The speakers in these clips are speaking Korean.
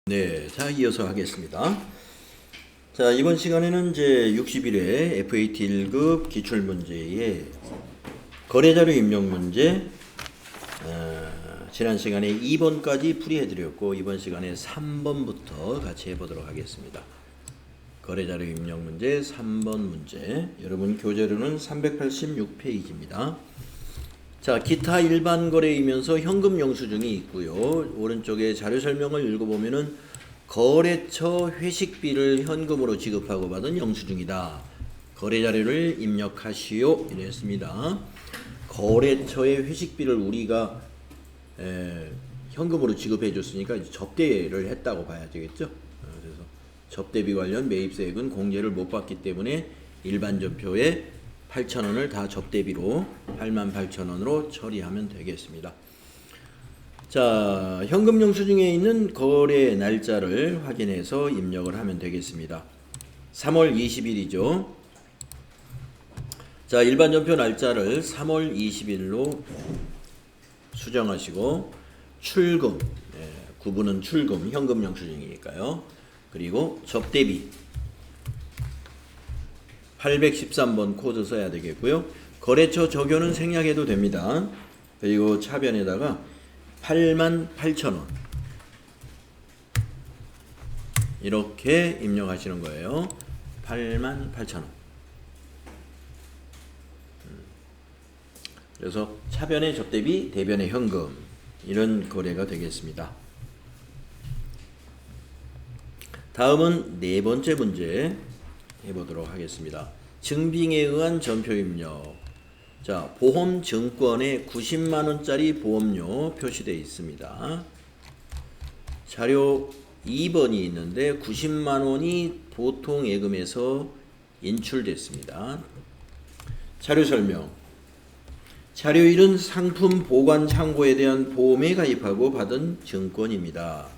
네, 자 이어서 하겠습니다. 자 이번 시간에는 제 61회 FAT 1급 기출문제의 거래자료 입력 문제 지난 시간에 2번까지 풀이해드렸고 이번 시간에 3번부터 같이 해보도록 하겠습니다. 거래자료 입력 문제 3번 문제, 여러분 교재로는 386페이지입니다. 자, 기타 일반 거래이면서 현금 영수증이 있고요. 오른쪽에 자료 설명을 읽어보면은 거래처 회식비를 현금으로 지급하고 받은 영수증이다. 거래 자료를 입력하시오. 이랬습니다. 거래처의 회식비를 우리가 현금으로 지급해 줬으니까 이제 접대를 했다고 봐야 되겠죠. 그래서 접대비 관련 매입세액은 공제를 못 받기 때문에 일반 전표에 8,000원을 다 접대비로 88,000원으로 처리하면 되겠습니다. 자, 현금 영수증에 있는 거래 날짜를 확인해서 입력을 하면 되겠습니다. 3월 20일이죠. 자, 일반 전표 날짜를 3월 20일로 수정하시고 출금, 구분은 출금, 현금 영수증이니까요. 그리고 접대비 813번 코드 써야 되겠고요. 거래처 적요는 생략해도 됩니다. 그리고 차변에다가 88,000원 이렇게 입력하시는 거예요. 88,000원. 그래서 차변의 접대비, 대변의 현금, 이런 거래가 되겠습니다. 다음은 네 번째 문제 해보도록 하겠습니다. 증빙에 의한 전표 입력. 자, 보험증권에 90만원짜리 보험료 표시되어 있습니다. 자료 2번이 있는데 90만원이 보통 예금에서 인출됐습니다. 자료 설명. 자료 1은 상품 보관 창고에 대한 보험에 가입하고 받은 증권입니다.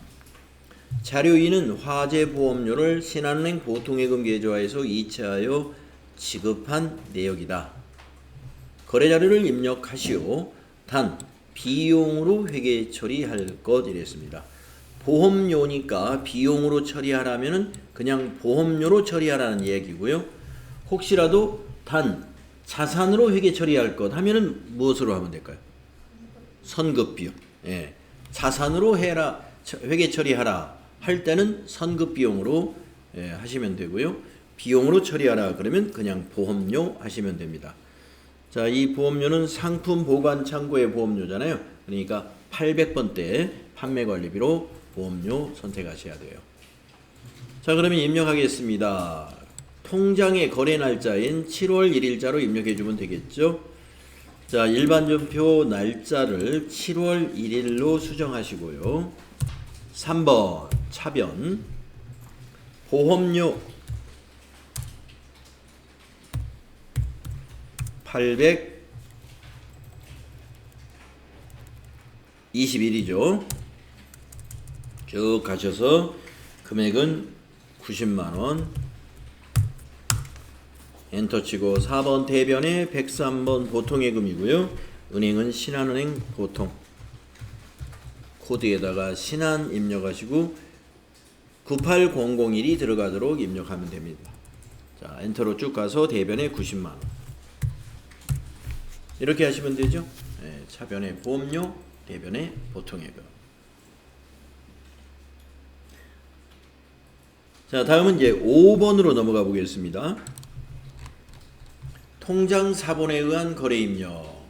자료 2는 화재 보험료를 신한은행 보통예금 계좌에서 이체하여 지급한 내역이다. 거래 자료를 입력하시오. 단 비용으로 회계 처리할 것 이랬습니다. 보험료니까 비용으로 처리하라면은 그냥 보험료로 처리하라는 얘기고요. 혹시라도 단 자산으로 회계 처리할 것 하면은 무엇으로 하면 될까요? 선급비용. 예. 자산으로 해라, 회계 처리하라 할 때는 선급 비용으로 하시면 되고요. 비용으로 처리하라 그러면 그냥 보험료 하시면 됩니다. 자, 이 보험료는 상품 보관 창고의 보험료잖아요. 그러니까 800번대 판매관리비로 보험료 선택하셔야 돼요. 자, 그러면 입력하겠습니다. 통장의 거래 날짜인 7월 1일자로 입력해 주면 되겠죠. 자, 일반 전표 날짜를 7월 1일로 수정하시고요. 3번 차변 보험료 821이죠. 쭉 가셔서 금액은 90만원 엔터 치고 4번 대변에 103번 보통예금이고요. 은행은 신한은행 보통, 코드에다가 신한 입력하시고 98001이 들어가도록 입력하면 됩니다. 자, 엔터로 쭉 가서 대변에 90만원 이렇게 하시면 되죠. 네, 차변에 보험료, 대변에 보통예금. 자, 다음은 이제 5번으로 넘어가 보겠습니다. 통장 사본에 의한 거래 입력.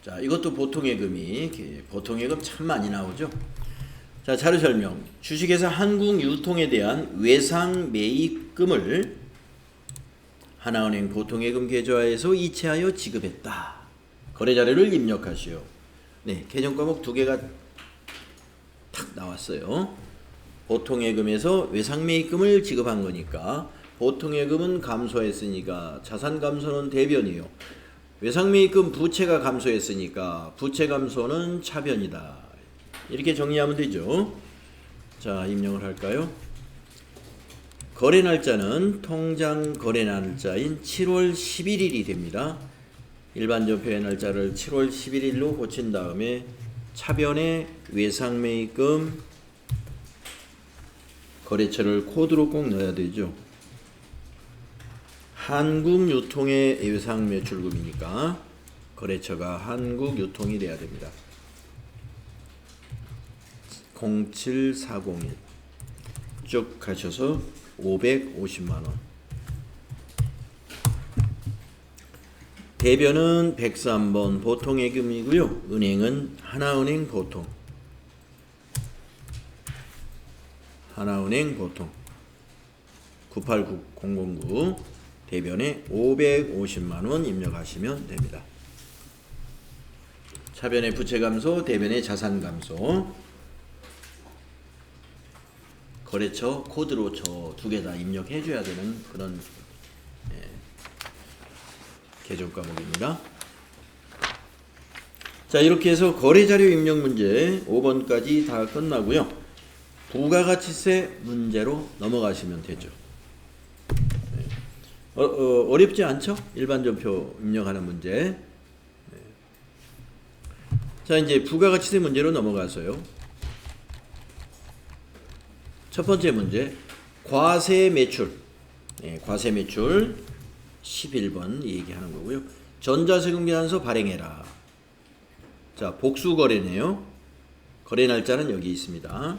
자, 이것도 보통예금이, 보통예금 참 많이 나오죠. 자, 자료 설명. 주식회사 한국유통에 대한 외상 매입금을 하나은행 보통예금 계좌에서 이체하여 지급했다. 거래 자료를 입력하시오. 네, 개정 과목 두 개가 탁 나왔어요. 보통예금에서 외상 매입금을 지급한 거니까 보통예금은 감소했으니까 자산 감소는 대변이요. 외상매입금 부채가 감소했으니까 부채 감소는 차변이다. 이렇게 정리하면 되죠. 자, 입력을 할까요? 거래 날짜는 통장 거래 날짜인 7월 11일이 됩니다. 일반 전표의 날짜를 7월 11일로 고친 다음에 차변에 외상매입금 거래처를 코드로 꼭 넣어야 되죠. 한국유통의 예상매출금이니까 거래처가 한국유통이 돼야 됩니다. 07401 쭉 가셔서 550만원. 대변은 103번 보통예금이고요. 은행은 하나은행 보통. 하나은행 보통 989009 대변에 550만원 입력하시면 됩니다. 차변의 부채감소, 대변의 자산감소. 거래처 코드로 저 두 개 다 입력해 줘야 되는 그런 개정 과목입니다. 자, 이렇게 해서 거래자료 입력 문제 5번까지 다 끝나고요. 부가가치세 문제로 넘어가시면 되죠. 어렵지 않죠? 일반전표 입력하는 문제. 자, 이제 부가가치세 문제로 넘어가서요. 첫 번째 문제, 과세 매출. 과세 매출 11번 얘기하는 거고요. 전자세금 계산서 발행해라. 자, 복수거래네요. 거래 날짜는 여기 있습니다.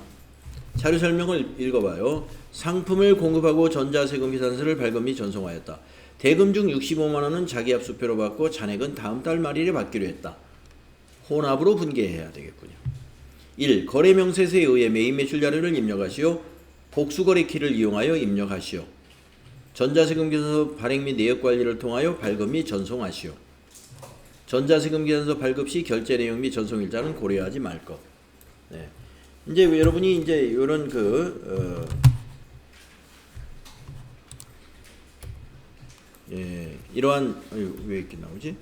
자료 설명을 읽어봐요. 상품을 공급하고 전자세금 계산서를 발급 및 전송하였다. 대금 중 65만원은 자기압수표로 받고 잔액은 다음 달 말일에 받기로 했다. 혼합으로 분개해야 되겠군요. 1. 거래명세서에 의해 매입 매출 자료를 입력하시오. 복수거래 키를 이용하여 입력하시오. 전자세금 계산서 발행 및 내역 관리를 통하여 발급 및 전송하시오. 전자세금 계산서 발급 시 결제 내용 및 전송 일자는 고려하지 말 것. 네. 이제 여러분이 이제 이런 이러한 왜 이렇게 나오지?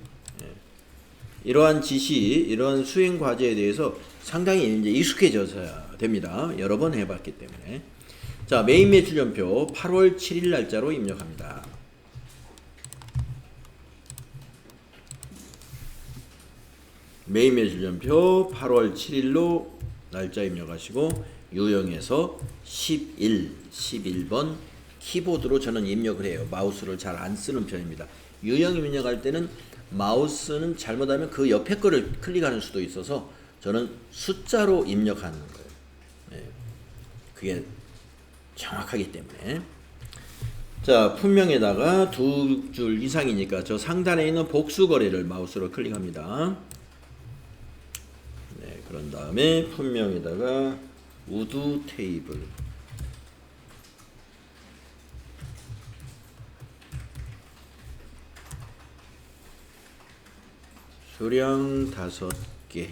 이러한 지시, 이러한 수행 과제에 대해서 상당히 이제 익숙해져야 됩니다. 여러 번 해봤기 때문에. 자, 매입 매출전표 8월 7일 날짜로 입력합니다. 매입 매출전표 8월 7일로 날짜 입력하시고 유형에서 11번 키보드로 저는 입력을 해요. 마우스를 잘 안 쓰는 편입니다. 유형 입력할 때는 마우스는 잘못하면 그 옆에 거를 클릭하는 수도 있어서 저는 숫자로 입력하는 거예요. 네. 그게 정확하기 때문에. 자, 품명에다가 두 줄 이상이니까 저 상단에 있는 복수거래를 마우스로 클릭합니다. 네, 그런 다음에 품명에다가 우드 테이블. 수량 5개.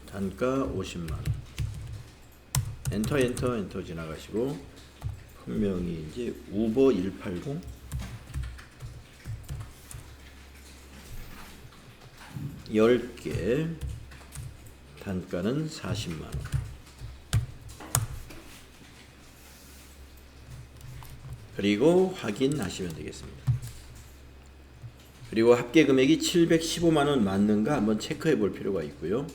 단가 50만원. 엔터 지나가시고 분명히 이제 우버 180 10개. 단가는 40만원. 그리고 확인하시면 되겠습니다. 그리고 합계 금액이 715만원 맞는가 한번 체크해 볼 필요가 있고요.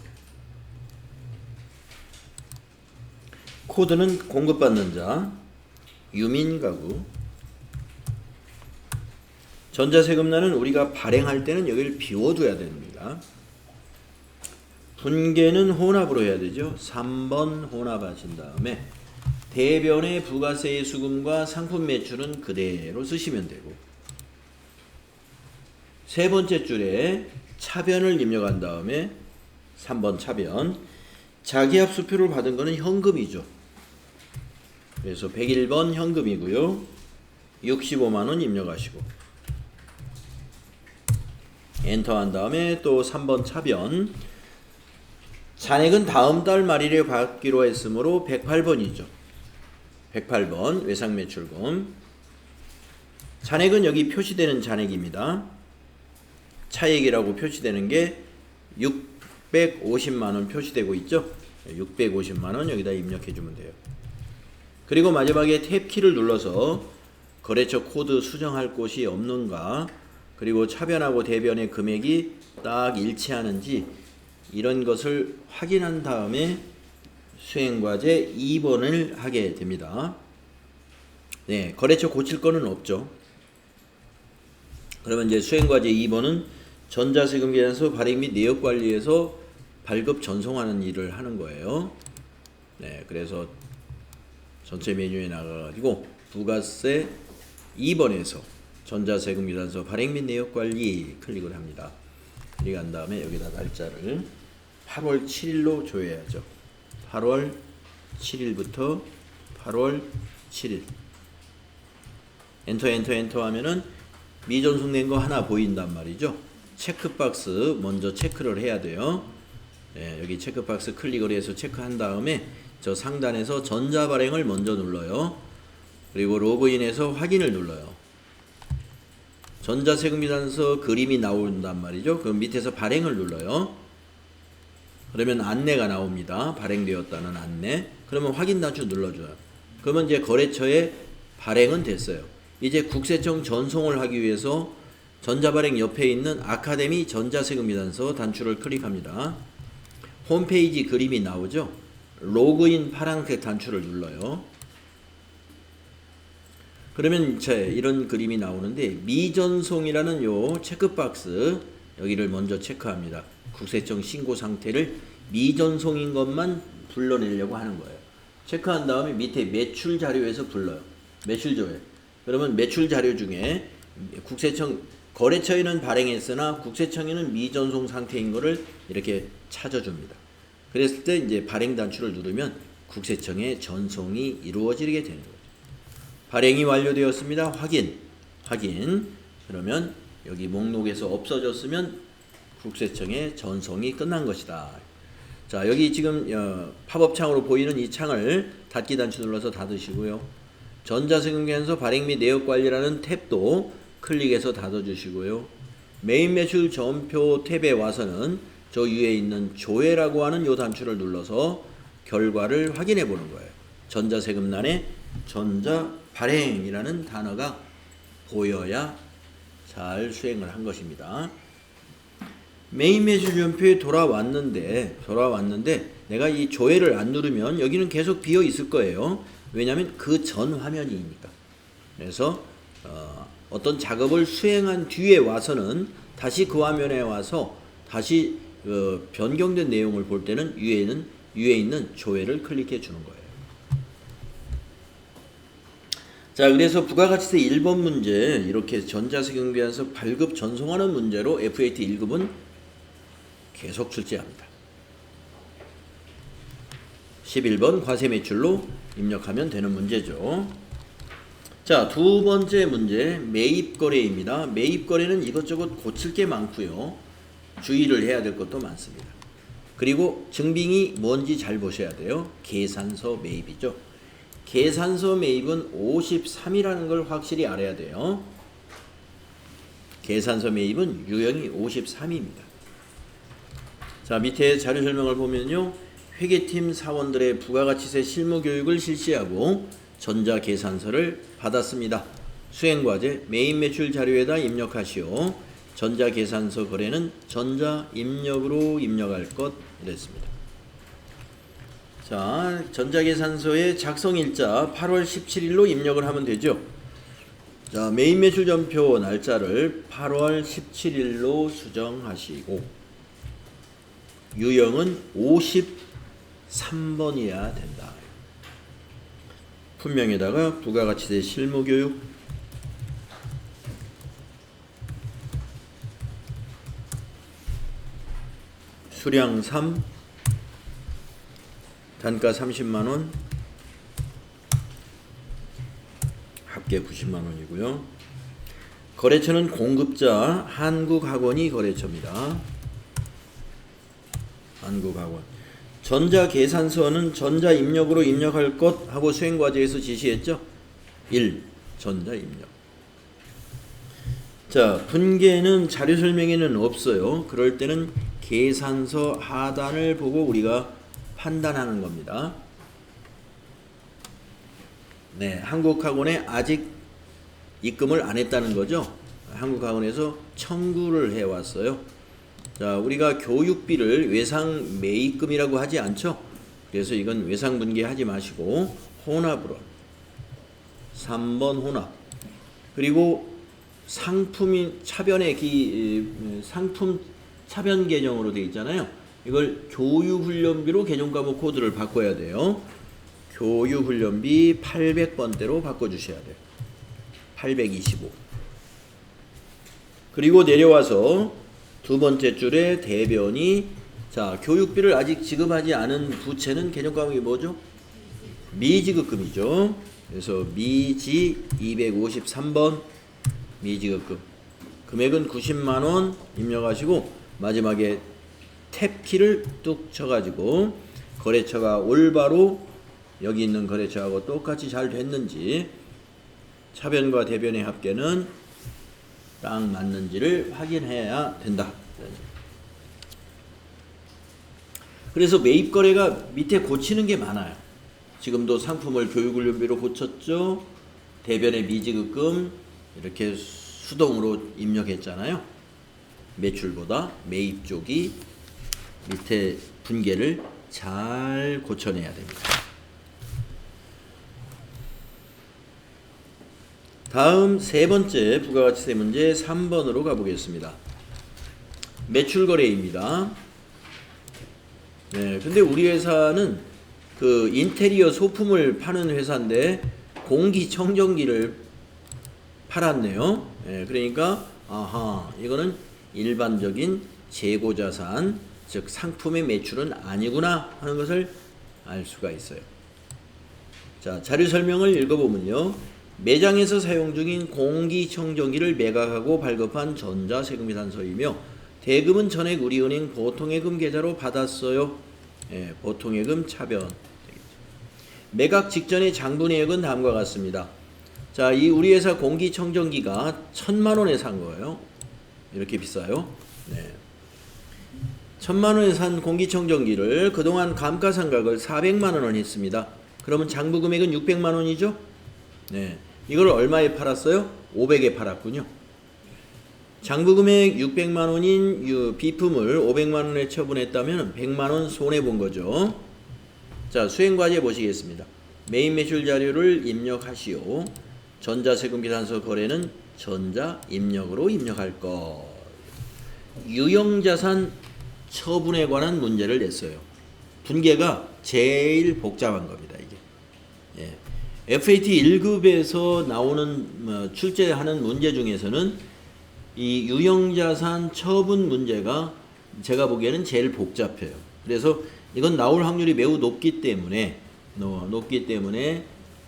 코드는 공급받는 자, 유민가구. 전자세금란은 우리가 발행할 때는 여기를 비워둬야 됩니다. 분계는 혼합으로 해야 되죠. 3번 혼합하신 다음에 대변의 부가세의 수금과 상품 매출은 그대로 쓰시면 되고, 세 번째 줄에 차변을 입력한 다음에 3번 차변, 자기압수표를 받은 거는 현금이죠. 그래서 101번 현금이고요. 65만원 입력하시고 엔터한 다음에 또 3번 차변, 잔액은 다음 달 말일에 받기로 했으므로 108번이죠. 108번 외상매출금. 잔액은 여기 표시되는 잔액입니다. 차액이라고 표시되는 게 650만원 표시되고 있죠. 650만원 여기다 입력해주면 돼요. 그리고 마지막에 탭키를 눌러서 거래처 코드 수정할 곳이 없는가, 그리고 차변하고 대변의 금액이 딱 일치하는지 이런 것을 확인한 다음에 수행과제 2번을 하게 됩니다. 네, 거래처 고칠 거는 없죠. 그러면 이제 수행과제 2번은 전자세금 계산서 발행 및 내역 관리에서 발급 전송하는 일을 하는 거예요. 네, 그래서 전체 메뉴에 나가가지고 부가세 2번에서 전자세금 계산서 발행 및 내역 관리 클릭을 합니다. 클릭한 다음에 여기다 날짜를 8월 7일로 조회해야죠. 8월 7일부터 8월 7일. 엔터 하면은 미전송된 거 하나 보인단 말이죠. 체크박스 먼저 체크를 해야 돼요. 네, 여기 체크박스 클릭을 해서 체크한 다음에 저 상단에서 전자발행을 먼저 눌러요. 그리고 로그인해서 확인을 눌러요. 전자세금계산서 그림이 나온단 말이죠. 그럼 밑에서 발행을 눌러요. 그러면 안내가 나옵니다. 발행되었다는 안내. 그러면 확인 단추 눌러줘요. 그러면 이제 거래처에 발행은 됐어요. 이제 국세청 전송을 하기 위해서 전자발행 옆에 있는 아카데미 전자세금계산서 단추를 클릭합니다. 홈페이지 그림이 나오죠. 로그인 파란색 단추를 눌러요. 그러면 이런 그림이 나오는데 미전송이라는 요 체크박스 여기를 먼저 체크합니다. 국세청 신고 상태를 미전송인 것만 불러내려고 하는 거예요. 체크한 다음에 밑에 매출 자료에서 불러요. 매출 조회. 그러면 매출 자료 중에 국세청 거래처에는 발행했으나 국세청에는 미전송 상태인 거를 이렇게 찾아줍니다. 그랬을 때 이제 발행 단추를 누르면 국세청에 전송이 이루어지게 되는 거죠. 발행이 완료되었습니다. 확인. 그러면 여기 목록에서 없어졌으면 국세청에 전송이 끝난 것이다. 자, 여기 지금 팝업 창으로 보이는 이 창을 닫기 단추 눌러서 닫으시고요. 전자세금계산서 발행 및 내역 관리라는 탭도 클릭해서 닫아주시고요. 메인 매출 전표 탭에 와서는 저 위에 있는 조회라고 하는 요 단추를 눌러서 결과를 확인해 보는 거예요. 전자세금란에 전자발행이라는 단어가 보여야 잘 수행을 한 것입니다. 메인 매출 전표에 돌아왔는데 내가 이 조회를 안 누르면 여기는 계속 비어 있을 거예요. 왜냐하면 그 전 화면이니까. 그래서 어떤 작업을 수행한 뒤에 와서는 다시 그 화면에 와서 다시 변경된 내용을 볼 때는 위에 있는 조회를 클릭해 주는 거예요. 자, 그래서 부가가치세 1번 문제 이렇게 전자세금계산서 발급 전송하는 문제로 FAT 1급은 계속 출제합니다. 11번 과세매출로 입력하면 되는 문제죠. 자, 두 번째 문제 매입거래입니다. 매입거래는 이것저것 고칠 게 많고요. 주의를 해야 될 것도 많습니다. 그리고 증빙이 뭔지 잘 보셔야 돼요. 계산서 매입이죠. 계산서 매입은 53이라는 걸 확실히 알아야 돼요. 계산서 매입은 유형이 53입니다. 자, 밑에 자료 설명을 보면요. 회계팀 사원들의 부가가치세 실무 교육을 실시하고 전자계산서를 받았습니다. 수행과제 메인 매출 자료에다 입력하시오. 전자계산서 거래는 전자입력으로 입력할 것 이랬습니다. 자, 전자계산서의 작성일자 8월 17일로 입력을 하면 되죠. 자, 메인 매출 전표 날짜를 8월 17일로 수정하시고 유형은 53번이어야 된다. 품명에다가 부가가치세 실무교육 수량 3 단가 30만원 합계 90만원이고요. 거래처는 공급자 한국학원이 거래처입니다. 한국학원. 전자계산서는 전자입력으로 입력할 것 하고 수행과제에서 지시했죠. 1. 전자입력. 자, 분계는 자료 설명에는 없어요. 그럴 때는 계산서 하단을 보고 우리가 판단하는 겁니다. 네, 한국학원에 아직 입금을 안 했다는 거죠. 한국학원에서 청구를 해왔어요. 자, 우리가 교육비를 외상 매입금이라고 하지 않죠. 그래서 이건 외상분계 하지 마시고 혼합으로 3번 혼합. 그리고 상품이 상품 차변 계정으로 되어 있잖아요. 이걸 교육훈련비로 개정과목 코드를 바꿔야 돼요. 교육훈련비 800번대로 바꿔주셔야 돼요. 825. 그리고 내려와서 두 번째 줄에 대변이, 자, 교육비를 아직 지급하지 않은 부채는 개정과목이 뭐죠? 미지급금이죠. 그래서 미지 253번 미지급금. 금액은 90만원 입력하시고 마지막에 탭키를 뚝 쳐가지고 거래처가 올바로 여기 있는 거래처하고 똑같이 잘 됐는지, 차변과 대변의 합계는 딱 맞는지를 확인해야 된다. 그래서 매입거래가 밑에 고치는 게 많아요. 지금도 상품을 교육훈련비로 고쳤죠. 대변의 미지급금 이렇게 수동으로 입력했잖아요. 매출보다 매입 쪽이 밑에 분계를 잘 고쳐내야 됩니다. 다음 세 번째 부가가치세 문제 3번으로 가보겠습니다. 매출거래입니다. 네, 근데 우리 회사는 그 인테리어 소품을 파는 회사인데 공기청정기를 팔았네요. 네, 그러니까 아하, 이거는 일반적인 재고자산, 즉 상품의 매출은 아니구나 하는 것을 알 수가 있어요. 자, 자료 설명을 읽어보면요. 매장에서 사용 중인 공기청정기를 매각하고 발급한 전자세금계산서이며 대금은 전액 우리은행 보통예금 계좌로 받았어요. 예, 보통예금 차변. 매각 직전의 장부내역은 다음과 같습니다. 자, 이 우리 회사 공기청정기가 1000만원에 산 거예요. 이렇게 비싸요. 네. 1000만원에 산 공기청정기를 그동안 감가상각을 400만원을 했습니다. 그러면 장부금액은 600만원이죠? 네. 이걸 얼마에 팔았어요? 500에 팔았군요. 장부금액 600만원인 비품을 500만원에 처분했다면 100만원 손해본 거죠. 자, 수행과제 보시겠습니다. 메인 매출 자료를 입력하시오. 전자세금계산서 거래는 전자입력으로 입력할 것. 유형자산 처분에 관한 문제를 냈어요. 분계가 제일 복잡한 겁니다. 이게. 예. FAT 1급에서 나오는 출제하는 문제 중에서는 이 유형자산 처분 문제가 제가 보기에는 제일 복잡해요. 그래서 이건 나올 확률이 매우 높기 때문에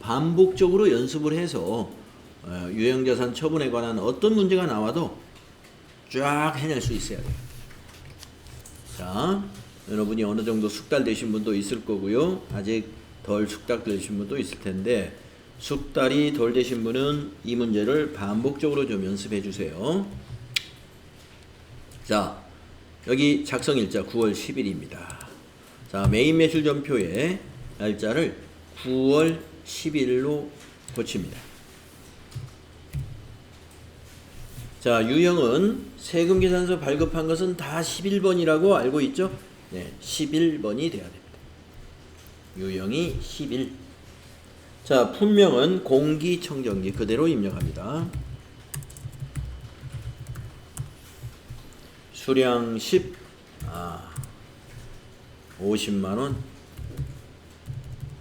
반복적으로 연습을 해서 유형자산 처분에 관한 어떤 문제가 나와도 쫙 해낼 수 있어야 돼요. 자, 여러분이 어느 정도 숙달되신 분도 있을 거고요. 아직 덜 숙달되신 분도 있을 텐데, 숙달이 덜 되신 분은 이 문제를 반복적으로 좀 연습해 주세요. 자, 여기 작성일자 9월 10일입니다. 자, 메인 매출 전표에 날짜를 9월 10일로 고칩니다. 자, 유형은 세금계산서 발급한 것은 다 11번이라고 알고 있죠? 네, 11번이 돼야 됩니다. 유형이 11. 자, 품명은 공기청정기 그대로 입력합니다. 수량 10, 50만원.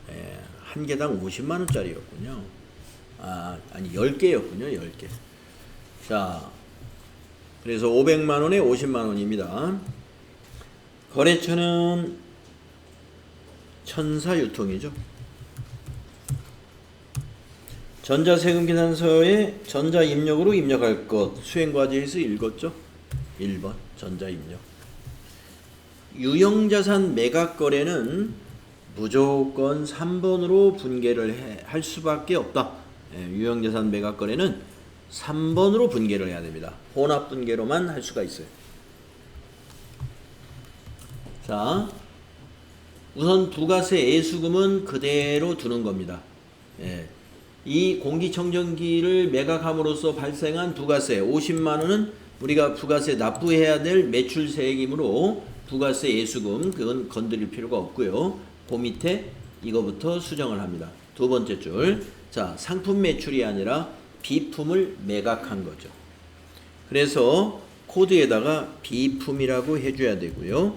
예, 한 개당 50만원짜리였군요. 아니 10개였군요. 10개. 자, 그래서 500만원에 50만원입니다. 거래처는 천사유통이죠. 전자세금계산서에 전자입력으로 입력할 것. 수행과제에서 읽었죠? 1번 전자입력. 유형자산 매각거래는 무조건 3번으로 분계를 할 수밖에 없다. 유형자산 매각거래는 3번으로 분계를 해야 됩니다. 혼합분계로만 할 수가 있어요. 자, 우선 부가세 애수금은 그대로 두는 겁니다. 이 공기청정기를 매각함으로써 발생한 부가세 50만원은 우리가 부가세 납부해야 될 매출세액이므로 부가세 애수금 그건 건드릴 필요가 없고요. 그 밑에 이거부터 수정을 합니다. 두 번째 줄. 자, 상품 매출이 아니라 비품을 매각한 거죠. 그래서 코드에다가 비품이라고 해줘야 되고요.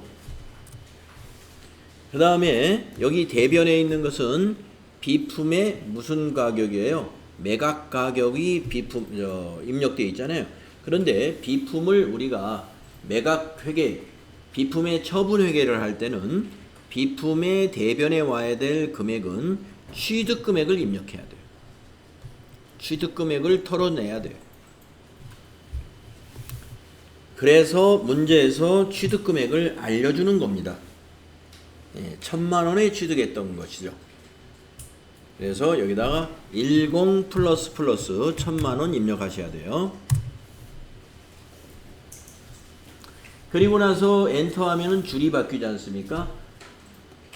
그 다음에 여기 대변에 있는 것은 비품의 무슨 가격이에요? 매각 가격이 비품 입력되어 있잖아요. 그런데 비품을 우리가 매각 회계, 비품의 처분 회계를 할 때는 비품의 대변에 와야 될 금액은 취득 금액을 입력해야 돼요. 취득 금액을 털어내야 돼요. 그래서 문제에서 취득 금액을 알려주는 겁니다. 1,000만 원에 취득했던 것이죠. 그래서 여기다가 10 플러스 1,000만 원 입력하셔야 돼요. 그리고 나서 엔터 하면은 줄이 바뀌지 않습니까?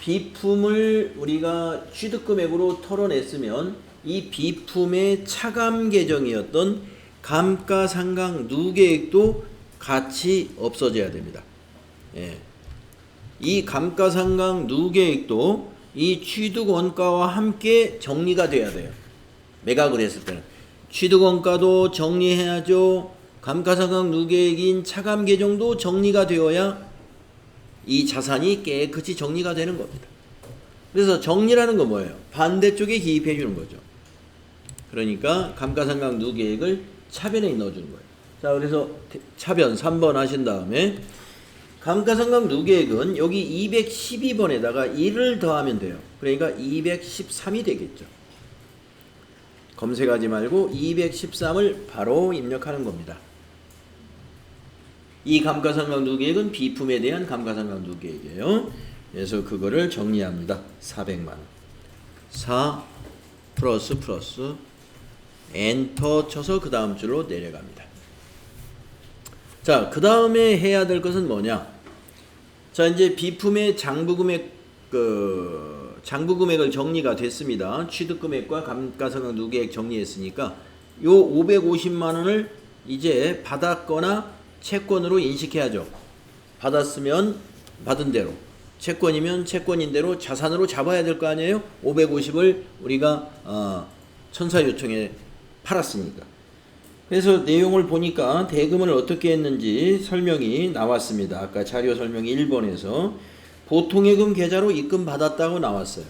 비품을 우리가 취득금액으로 털어냈으면 이 비품의 차감 계정이었던 감가상각 누계액도 같이 없어져야 됩니다. 예. 이 감가상각 누계액도 이 취득원가와 함께 정리가 돼야 돼요. 매각을 했을 때는 취득원가도 정리해야죠. 감가상각 누계액인 차감 계정도 정리가 되어야 이 자산이 깨끗이 정리가 되는 겁니다. 그래서 정리라는 건 뭐예요? 반대쪽에 기입해 주는 거죠. 그러니까 감가상각 누계액을 차변에 넣어주는 거예요. 자, 그래서 차변 3번 하신 다음에 감가상각 누계액은 여기 212번에다가 1을 더하면 돼요. 그러니까 213이 되겠죠. 검색하지 말고 213을 바로 입력하는 겁니다. 이 감가상각 누계액은 비품에 대한 감가상각 누계액이에요. 그래서 그거를 정리합니다. 400만 원. 4 플러스 엔터 쳐서 그 다음 줄로 내려갑니다. 자, 그 다음에 해야 될 것은 뭐냐? 자, 이제 비품의 장부금액을 정리가 됐습니다. 취득금액과 감가상각 누계액 정리했으니까 요 550만 원을 이제 받았거나 채권으로 인식해야죠. 받았으면 받은 대로, 채권이면 채권인 대로 자산으로 잡아야 될 거 아니에요? 550을 우리가 천사요청에 팔았으니까. 그래서 내용을 보니까 대금을 어떻게 했는지 설명이 나왔습니다. 아까 자료 설명이 1번에서 보통예금 계좌로 입금 받았다고 나왔어요.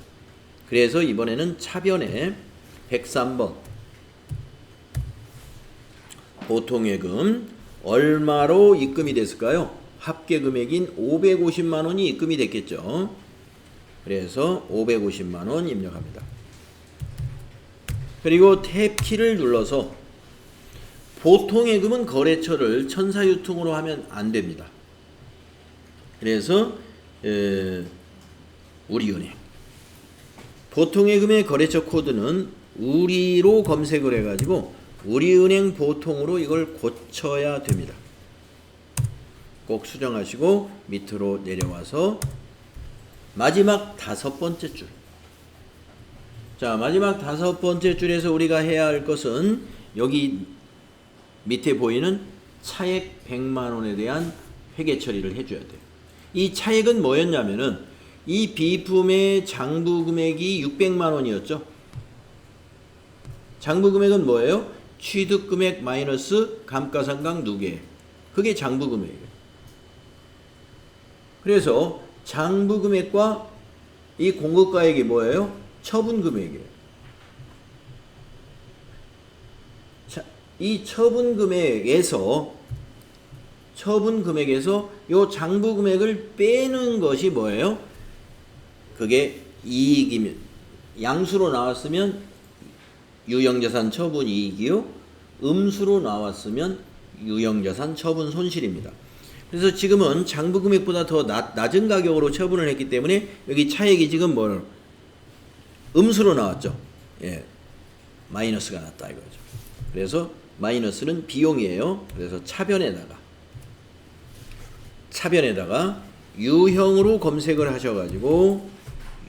그래서 이번에는 차변에 103번 보통예금 얼마로 입금이 됐을까요? 합계금액인 550만 원이 입금이 됐겠죠. 그래서 550만 원 입력합니다. 그리고 탭키를 눌러서 보통예금은 거래처를 천사유통으로 하면 안 됩니다. 그래서 우리은행 보통예금의 거래처 코드는 우리로 검색을 해가지고 우리은행 보통으로 이걸 고쳐야 됩니다. 꼭 수정하시고 밑으로 내려와서 마지막 5번째 줄. 자, 마지막 5번째 줄에서 우리가 해야 할 것은 여기 밑에 보이는 차액 100만 원에 대한 회계 처리를 해줘야 돼요. 이 차액은 뭐였냐면은 이 비품의 장부 금액이 600만 원이었죠. 장부 금액은 뭐예요? 취득 금액 마이너스 감가상각 누계액. 그게 장부 금액이에요. 그래서 장부 금액과 이 공급가액이 뭐예요? 처분 금액이에요. 자, 이 처분 금액에서 요 장부 금액을 빼는 것이 뭐예요? 그게 이익이면 양수로 나왔으면 유형자산 처분 이익이요, 음수로 나왔으면 유형자산 처분 손실입니다. 그래서 지금은 장부 금액보다 더 낮은 가격으로 처분을 했기 때문에 여기 차액이 지금 뭐 음수로 나왔죠. 예, 마이너스가 났다 이거죠. 그래서 마이너스는 비용이에요. 그래서 차변에다가 유형으로 검색을 하셔가지고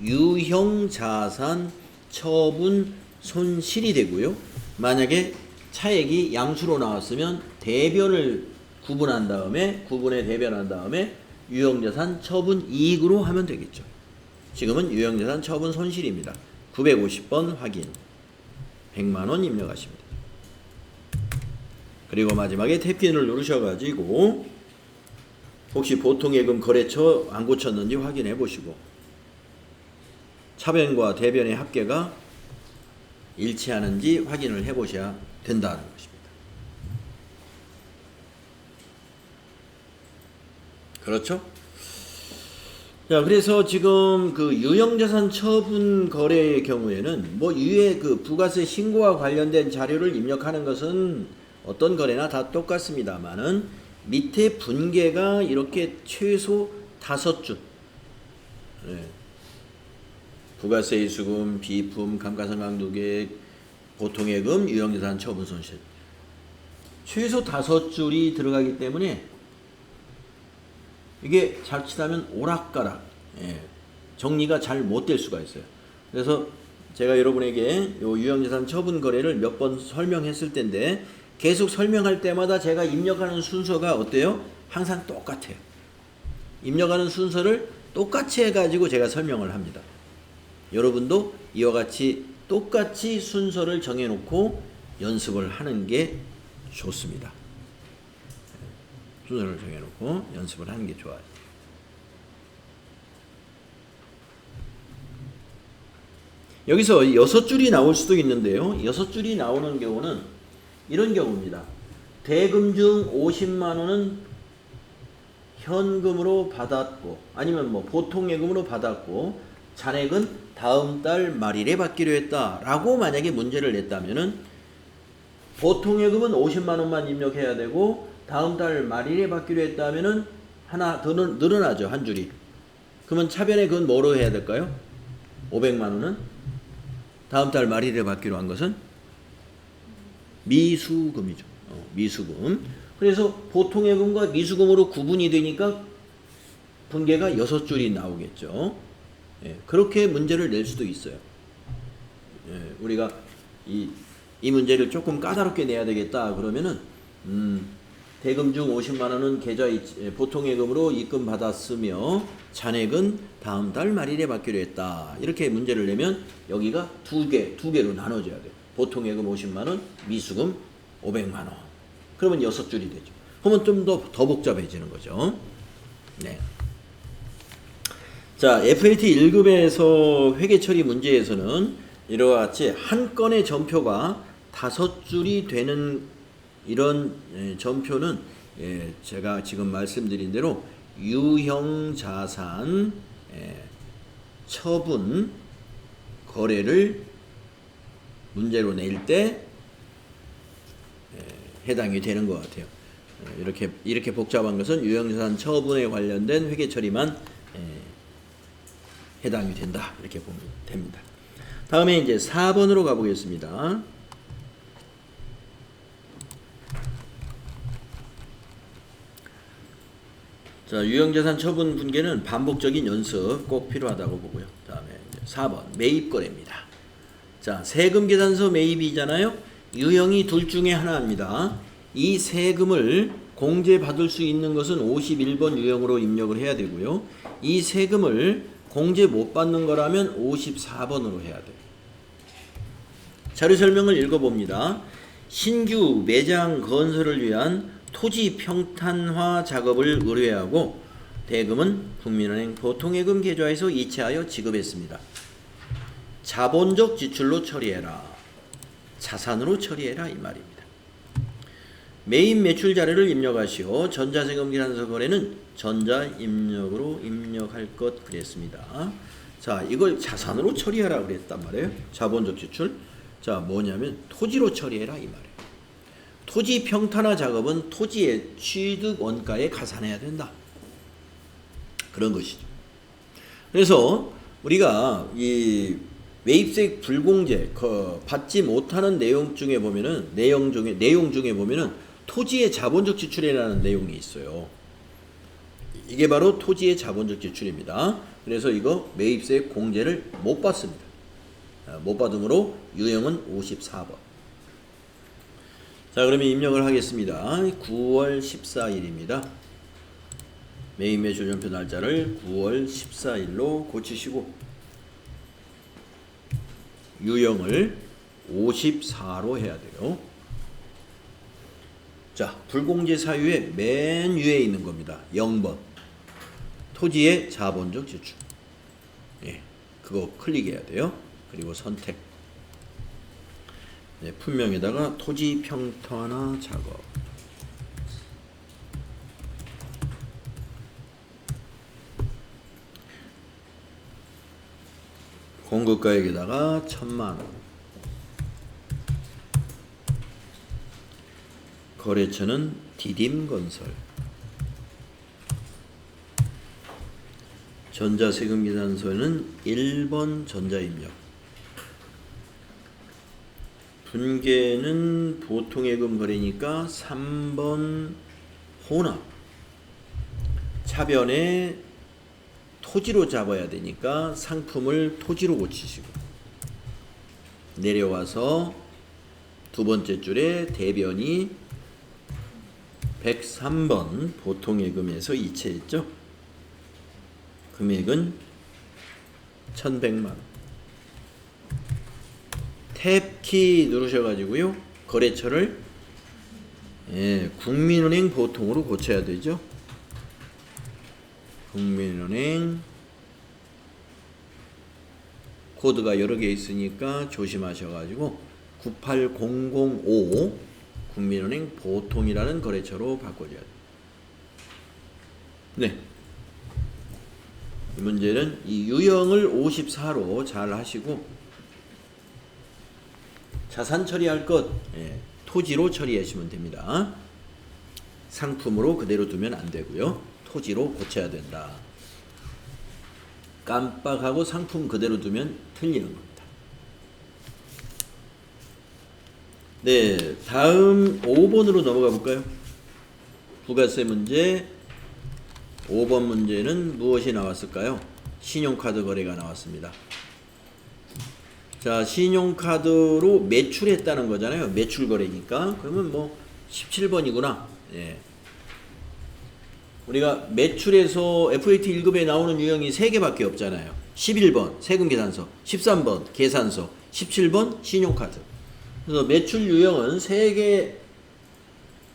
유형자산 처분 손실이 되고요. 만약에 차액이 양수로 나왔으면 대변을 구분해 대변한 다음에 유형자산 처분 이익으로 하면 되겠죠. 지금은 유형자산 처분 손실입니다. 950번 확인. 100만원 입력하십니다. 그리고 마지막에 탭키를 누르셔가지고 혹시 보통예금 거래처 안 고쳤는지 확인해 보시고 차변과 대변의 합계가 일치하는지 확인을 해 보셔야 된다는 것입니다. 그렇죠? 자, 그래서 지금 그 유형자산 처분 거래의 경우에는 뭐 위에 그 부가세 신고와 관련된 자료를 입력하는 것은 어떤 거래나 다 똑같습니다만은 밑에 분계가 이렇게 최소 5줄. 네. 부가세 이수금, 비품, 감가상각누계, 보통예금, 유형자산 처분 손실. 최소 5줄이 들어가기 때문에 이게 자칫하면 오락가락, 정리가 잘 못 될 수가 있어요. 그래서 제가 여러분에게 요 유형자산 처분 거래를 몇 번 설명했을 텐데 계속 설명할 때마다 제가 입력하는 순서가 어때요? 항상 똑같아요. 입력하는 순서를 똑같이 해가지고 제가 설명을 합니다. 여러분도 이와 같이 똑같이 순서를 정해놓고 연습을 하는 게 좋습니다. 순서를 정해놓고 연습을 하는 게 좋아요. 여기서 6줄이 나올 수도 있는데요. 6줄이 나오는 경우는 이런 경우입니다. 대금 중 50만원은 현금으로 받았고 아니면 뭐 보통예금으로 받았고 잔액은 다음 달 말일에 받기로 했다 라고 만약에 문제를 냈다면은 보통예금은 50만원만 입력해야 되고 다음 달 말일에 받기로 했다면은 하나 더 늘어나죠. 한 줄이. 그러면 차변에 그건 뭐로 해야 될까요? 500만원은 다음 달 말일에 받기로 한 것은 미수금이죠. 미수금. 그래서 보통예금과 미수금으로 구분이 되니까 분계가 6줄이 나오겠죠. 그렇게 문제를 낼 수도 있어요. 우리가 이 문제를 조금 까다롭게 내야 되겠다 그러면은 대금 중 50만원은 계좌 보통예금으로 입금받았으며 잔액은 다음 달 말일에 받기로 했다. 이렇게 문제를 내면 여기가 두 개로 나눠져야 돼요. 보통예금 50만원, 미수금 500만원. 그러면 6줄이 되죠. 그러면 좀 더 복잡해지는 거죠. 네. 자, FLT 1급에서 회계처리 문제에서는 이와 같이 한 건의 전표가 5줄이 되는 이런 전표는 제가 지금 말씀드린 대로 유형자산 처분 거래를 문제로 낼 때 해당이 되는 것 같아요. 이렇게 복잡한 것은 유형자산 처분에 관련된 회계처리만 해당이 된다. 이렇게 보면 됩니다. 다음에 이제 4번으로 가보겠습니다. 자, 유형자산 처분 분계는 반복적인 연습 꼭 필요하다고 보고요. 다음에 이제 4번 매입거래입니다. 자, 세금계산서 매입이잖아요. 유형이 둘 중에 하나입니다. 이 세금을 공제받을 수 있는 것은 51번 유형으로 입력을 해야 되고요. 이 세금을 공제 못 받는 거라면 54번으로 해야 돼요. 자료 설명을 읽어봅니다. 신규 매장 건설을 위한 토지 평탄화 작업을 의뢰하고 대금은 국민은행 보통예금 계좌에서 이체하여 지급했습니다. 자본적 지출로 처리해라. 자산으로 처리해라 이 말입니다. 매입 매출 자료를 입력하시오. 전자세금 계산서 거래는 전자입력으로 입력할 것 그랬습니다. 자, 이걸 자산으로 처리하라 그랬단 말이에요. 자본적 지출. 자, 뭐냐면 토지로 처리해라 이 말이에요. 토지 평탄화 작업은 토지의 취득 원가에 가산해야 된다. 그런 것이죠. 그래서 우리가 이 매입세 불공제 받지 못하는 내용 중에 보면은 내용 중에 보면은 토지의 자본적 지출이라는 내용이 있어요. 이게 바로 토지의 자본적 지출입니다. 그래서 이거 매입세 공제를 못 받습니다. 못 받음으로 유형은 54번. 자, 그러면 입력을 하겠습니다. 9월 14일입니다. 메인 매출 전표 날짜를 9월 14일로 고치시고 유형을 54로 해야 돼요. 자, 불공제 사유의 맨 위에 있는 겁니다. 0번. 토지의 자본적 지출. 예, 그거 클릭해야 돼요. 그리고 선택. 네, 품명에다가 토지 평탄화 작업. 공급가액에다가 1000만원. 거래처는 디딤건설. 전자세금계산서는 1번 전자입력. 분계는 보통예금 거래니까 3번 혼합. 차변에 토지로 잡아야 되니까 상품을 토지로 고치시고 내려와서 두 번째 줄에 대변이 103번 보통예금에서 이체했죠. 금액은 1100만원. 탭키 누르셔가지고요. 거래처를 국민은행 보통으로 고쳐야 되죠. 국민은행 코드가 여러 개 있으니까 조심하셔가지고 98005 국민은행 보통이라는 거래처로 바꿔줘야 돼요. 네. 이 문제는 이 유형을 54로 잘 하시고 자산 처리할 것 토지로 처리하시면 됩니다. 상품으로 그대로 두면 안 되고요. 토지로 고쳐야 된다. 깜빡하고 상품 그대로 두면 틀리는 겁니다. 네, 다음 5번으로 넘어가 볼까요? 부가세 문제 5번 문제는 무엇이 나왔을까요? 신용카드 거래가 나왔습니다. 자, 신용카드로 매출했다는 거잖아요. 매출 거래니까. 그러면 뭐 17번이구나. 예. 우리가 매출에서 FAT 1급에 나오는 유형이 3개밖에 없잖아요. 11번 세금계산서, 13번 계산서, 17번 신용카드. 그래서 매출 유형은 3개,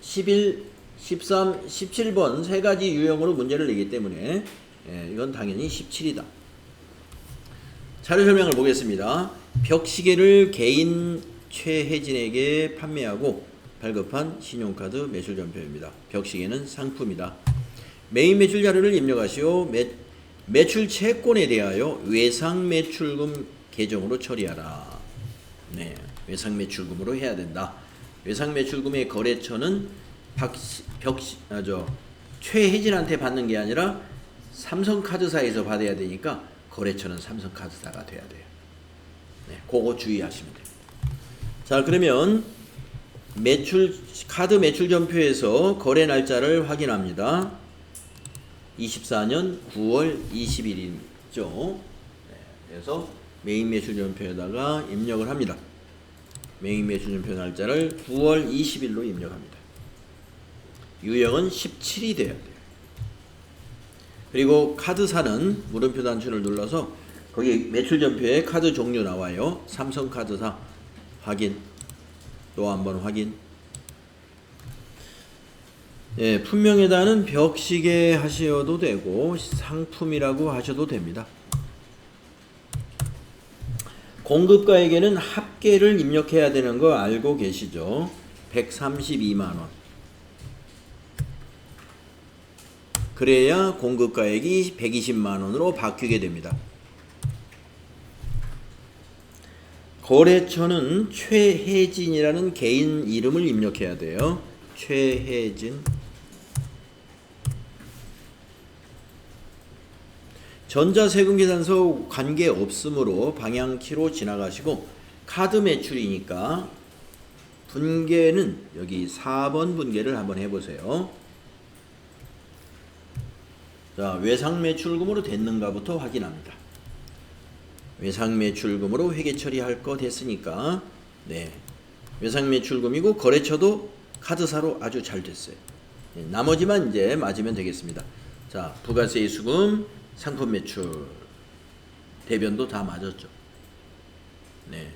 11, 13, 17번 3가지 유형으로 문제를 내기 때문에 이건 당연히 17이다. 자료 설명을 보겠습니다. 벽시계를 개인 최혜진에게 판매하고 발급한 신용카드 매출전표입니다. 벽시계는 상품이다. 메인 매출 자료를 입력하시오. 매출 채권에 대하여 외상매출금 계정으로 처리하라. 네, 외상매출금으로 해야 된다. 외상매출금의 거래처는 최혜진한테 받는 게 아니라 삼성카드사에서 받아야 되니까 거래처는 삼성카드사가 돼야 돼요. 네, 그거 주의하시면 돼요. 자, 그러면 카드 매출전표에서 거래 날짜를 확인합니다. 24년 9월 20일이죠. 네, 그래서 메인 매출전표에다가 입력을 합니다. 메인 매출전표 날짜를 9월 20일로 입력합니다. 유형은 17이 돼야 돼요. 그리고 카드사는 물음표 단추를 눌러서 거기 매출전표에 카드 종류 나와요. 삼성카드사 확인. 또 한번 확인. 예, 품명에다는 벽시계 하셔도 되고 상품이라고 하셔도 됩니다. 공급가에게는 합계를 입력해야 되는 거 알고 계시죠? 132만원. 그래야 공급가액이 120만원으로 바뀌게 됩니다. 거래처는 최혜진이라는 개인 이름을 입력해야 돼요. 최혜진. 전자세금계산서 관계없으므로 방향키로 지나가시고 카드 매출이니까 분계는 여기 4번 분계를 한번 해보세요. 자, 외상매출금으로 됐는가부터 확인합니다. 외상매출금으로 회계처리할 거 됐으니까 네, 외상매출금이고 거래처도 카드사로 아주 잘 됐어요. 네, 나머지만 이제 맞으면 되겠습니다. 자, 부가세 수금, 상품 매출, 대변도 다 맞았죠. 네.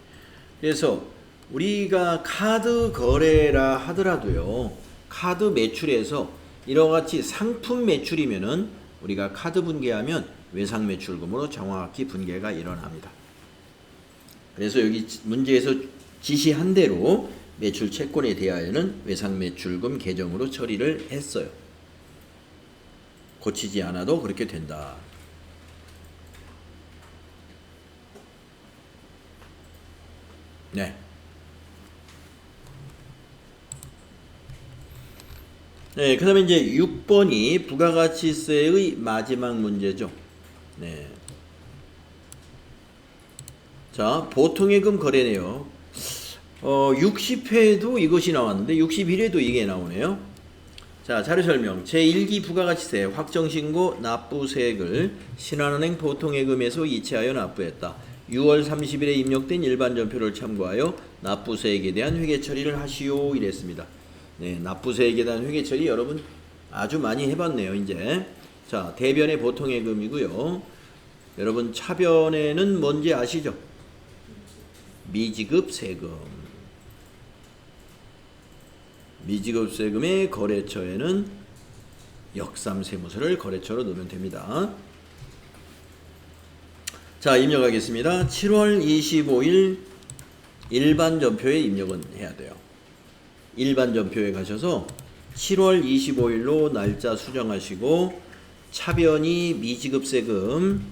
그래서 우리가 카드 거래라 하더라도요, 카드 매출에서 이와 같이 상품 매출이면은 우리가 카드 분계하면 외상 매출금으로 정확히 분계가 일어납니다. 그래서 여기 문제에서 지시한 대로 매출 채권에 대하여는 외상 매출금 계정으로 처리를 했어요. 고치지 않아도 그렇게 된다. 네. 네, 그 다음에 이제 6번이 부가가치세의 마지막 문제죠. 네. 자, 보통예금 거래네요. 60회도 이것이 나왔는데 61회도 이게 나오네요. 자, 자료 설명. 제1기 부가가치세 확정신고 납부세액을 신한은행 보통예금에서 이체하여 납부했다. 6월 30일에 입력된 일반전표를 참고하여 납부세액에 대한 회계 처리를 하시오 이랬습니다. 네, 납부세액에 대한 회계 처리 여러분 아주 많이 해봤네요. 이제 자, 대변의 보통예금이고요. 여러분 차변에는 뭔지 아시죠? 미지급 세금. 미지급 세금의 거래처에는 역삼세무서를 거래처로 넣으면 됩니다. 자, 입력하겠습니다. 7월 25일 일반전표에 입력은 해야 돼요. 일반전표에 가셔서 7월 25일로 날짜 수정하시고 차변이 미지급세금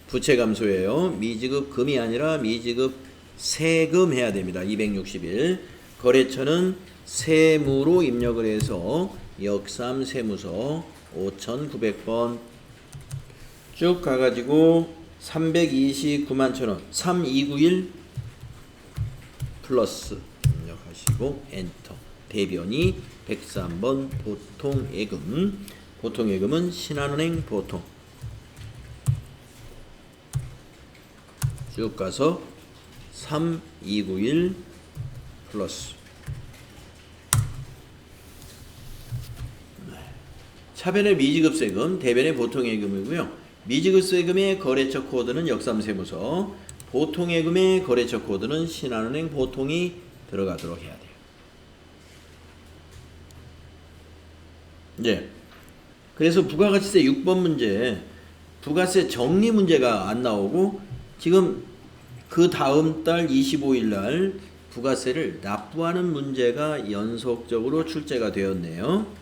부채감소예요. 미지급금이 아니라 미지급세금 해야 됩니다. 260일. 거래처는 세무로 입력을 해서 역삼세무서 5900번 쭉 가가지고 329만 1000원 3291 플러스 입력하시고 엔터. 대변이 103번 보통예금. 보통예금은 신한은행 보통 쭉 가서 3291 플러스 차변의 미지급세금, 대변의 보통예금이고요. 미지급세금의 거래처 코드는 역삼세무서, 보통예금의 거래처 코드는 신한은행 보통이 들어가도록 해야 돼요. 네. 그래서 부가가치세 6번 문제, 부가세 정리 문제가 안 나오고 지금 그 다음 달 25일 날 부가세를 납부하는 문제가 연속적으로 출제가 되었네요.